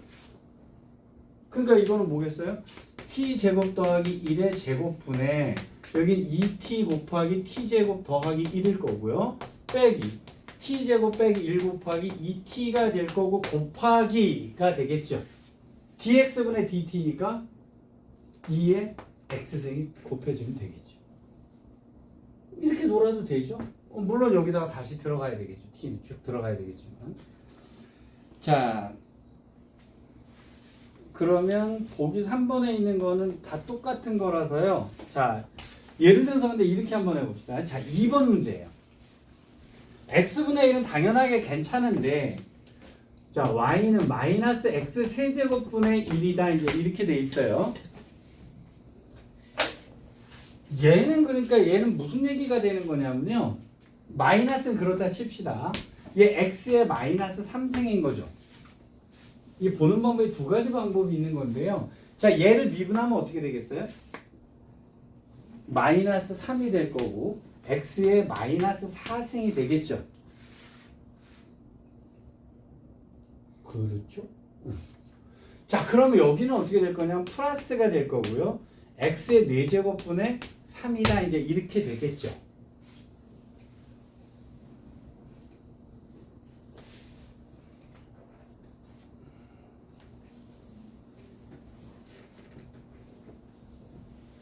그러니까 이거는 뭐겠어요? t제곱 더하기 1의 제곱분의 여긴 2t 곱하기 t제곱 더하기 1일 거고요. 빼기 t제곱 빼기 1 곱하기 2t가 될 거고 곱하기가 되겠죠. dx분의 dt니까 2의 x승이 곱해지면 되겠죠. 이렇게 놀아도 되죠. 물론 여기다가 다시 들어가야 되겠죠. t는 쭉 들어가야 되겠지만. 자, 그러면 보기 3번에 있는 거는 다 똑같은 거라서요. 자, 예를 들어서 근데 이렇게 한번 해봅시다. 자, 2번 문제예요. x분의 1은 당연하게 괜찮은데, 자, y는 마이너스 x 세제곱분의 1이다. 이제 이렇게 돼 있어요. 얘는 무슨 얘기가 되는 거냐면요. 마이너스는 그렇다 칩시다. 얘 x의 마이너스 3승인 거죠. 이 보는 방법이 두 가지 방법이 있는 건데요. 자, 얘를 미분하면 어떻게 되겠어요? 마이너스 3이 될 거고 x의 마이너스 4승이 되겠죠. 그렇죠? 자, 그러면 여기는 어떻게 될 거냐면 플러스가 될 거고요. x의 4제곱분의 3이다 이제 이렇게 되겠죠.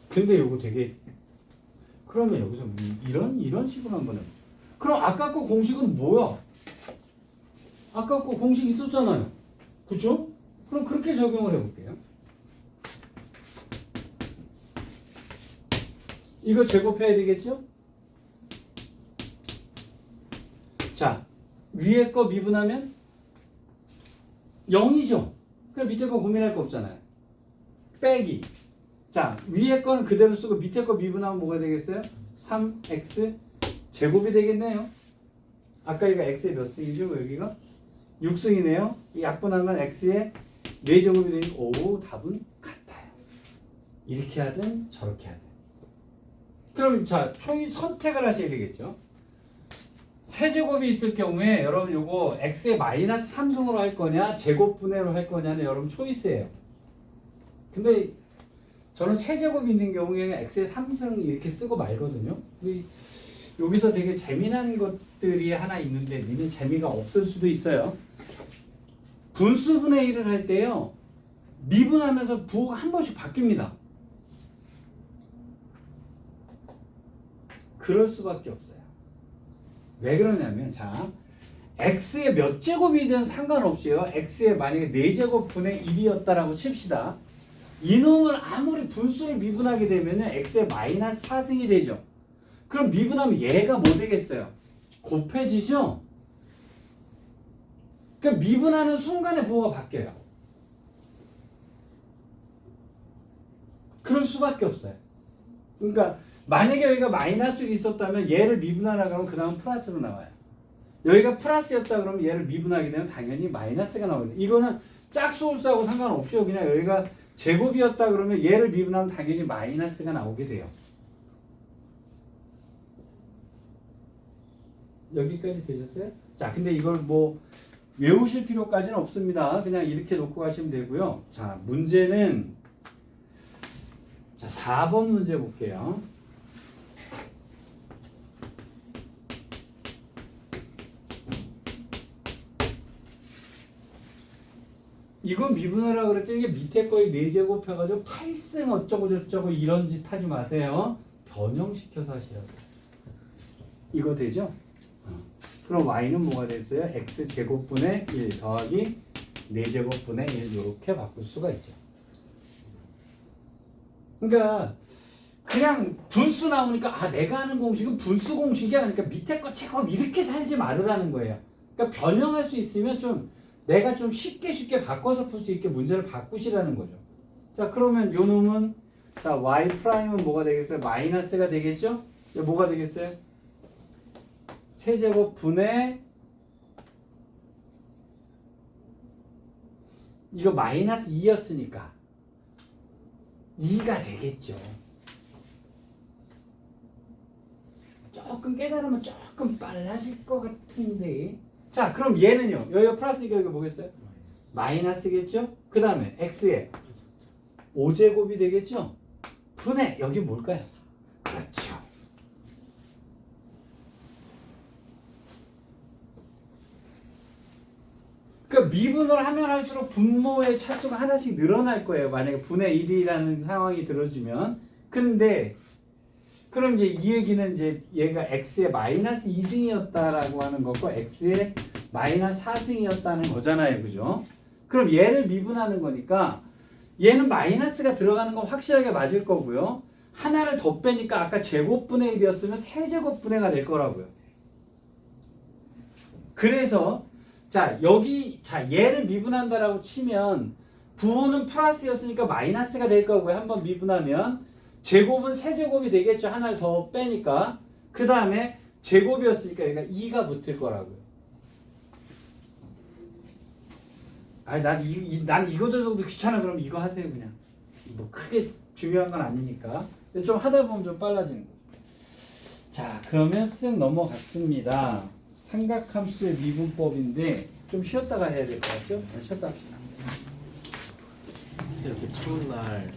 근데 요거 되게 그러면 여기서 이런 식으로 한번 해보죠. 그럼 아까 거 공식은 뭐야? 아까 거 공식 있었잖아요. 그쵸? 그럼 그렇게 적용을 해볼게요. 이거 제곱해야 되겠죠? 자, 위에 거 미분하면 0이죠? 그럼 밑에 거 고민할 거 없잖아요. 빼기. 자, 위에 거는 그대로 쓰고 밑에 거 미분하면 뭐가 되겠어요? 3x 제곱이 되겠네요. 아까 이거 x의 몇 승이죠? 여기가 6승이네요. 이 약분하면 x의 4제곱이 되니까 오, 답은 같아요. 이렇게 하든 저렇게 하든. 그럼 자, 선택을 하셔야 되겠죠. 세제곱이 있을 경우에 여러분 요거 x의 마이너스 3승으로 할 거냐 제곱분해로 할 거냐는 여러분 초이스예요. 근데 저는 세제곱이 있는 경우에는 x의 3승 이렇게 쓰고 말거든요. 여기서 되게 재미난 것들이 하나 있는데 니는 재미가 없을 수도 있어요. 분수분의 1을 할 때요. 미분하면서 부호가 한 번씩 바뀝니다. 그럴 수밖에 없어요. 왜 그러냐면 자, x의 몇 제곱이든 상관없이요. x의 만약에 4제곱분의 1이었다라고 칩시다. 이놈을 아무리 분수를 미분하게 되면 x의 마이너스 4승이 되죠. 그럼 미분하면 얘가 뭐 되겠어요? 곱해지죠? 그러니까 미분하는 순간에 부호가 바뀌어요. 그럴 수밖에 없어요. 그러니까 만약에 여기가 마이너스가 있었다면 얘를 미분하라 그러면 그 다음 플러스로 나와요. 여기가 플러스였다 그러면 얘를 미분하게 되면 당연히 마이너스가 나오거든요. 이거는 짝수홀수하고 상관없이요. 그냥 여기가 제곱이었다 그러면 얘를 미분하면 당연히 마이너스가 나오게 돼요. 여기까지 되셨어요? 자, 근데 이걸 뭐 외우실 필요까지는 없습니다. 그냥 이렇게 놓고 가시면 되고요. 자, 문제는 자, 4번 문제 볼게요. 이건 미분하라고 그랬더니 이게 밑에 거에 4제곱 펴가지고 8승 어쩌고 저쩌고 이런 짓 하지 마세요. 변형시켜서 하시라고. 이거 되죠? 그럼 y는 뭐가 됐어요? x제곱분의 1 더하기 4제곱분의 1 이렇게 바꿀 수가 있죠. 그러니까 그냥 분수 나오니까 아 내가 하는 공식은 분수 공식이 아니니까 밑에 거 제곱 이렇게 살지 말으라는 거예요. 그러니까 변형할 수 있으면 좀 내가 좀 쉽게 바꿔서 풀 수 있게 문제를 바꾸시라는 거죠. 자, 그러면 요 놈은 자 y 프라임은 뭐가 되겠어요? 마이너스가 되겠죠? 뭐가 되겠어요? 세제곱 분의 이거 마이너스 2였으니까 2가 되겠죠. 조금 깨달으면 조금 빨라질 것 같은데. 자, 그럼 얘는요. 여기가 플러스니까 여기 뭐겠어요? 마이너스겠죠? 그 다음에 x에 5제곱이 되겠죠? 분의 여기 뭘까요? 그렇죠. 그러니까 미분을 하면 할수록 분모의 차수가 하나씩 늘어날 거예요. 만약에 분의 1이라는 상황이 들어지면. 근데 그럼 이제 이 얘기는 이제 얘가 x의 마이너스 2승이었다라고 하는 거고 x의 마이너스 4승이었다는 거잖아요. 그죠? 그럼 얘를 미분하는 거니까 얘는 마이너스가 들어가는 건 확실하게 맞을 거고요. 하나를 더 빼니까 아까 제곱분의 1이었으면 세제곱분의가 될 거라고요. 그래서 자 여기 자 얘를 미분한다라고 치면 부호는 플러스였으니까 마이너스가 될 거고요. 한번 미분하면 제곱은 세제곱이 되겠죠. 하나를 더 빼니까. 그 다음에 제곱이었으니까 얘가 2가 붙을 거라고요. 아니 난 이거도 정도 귀찮아. 그럼 이거 하세요 그냥. 뭐 크게 중요한 건 아니니까. 근데 좀 하다 보면 좀 빨라지는 거죠. 자 그러면 쓱 넘어갔습니다. 삼각함수의 미분법인데 좀 쉬었다가 해야 될 것 같죠? 쉬었다 합시다. 이렇게 추운 날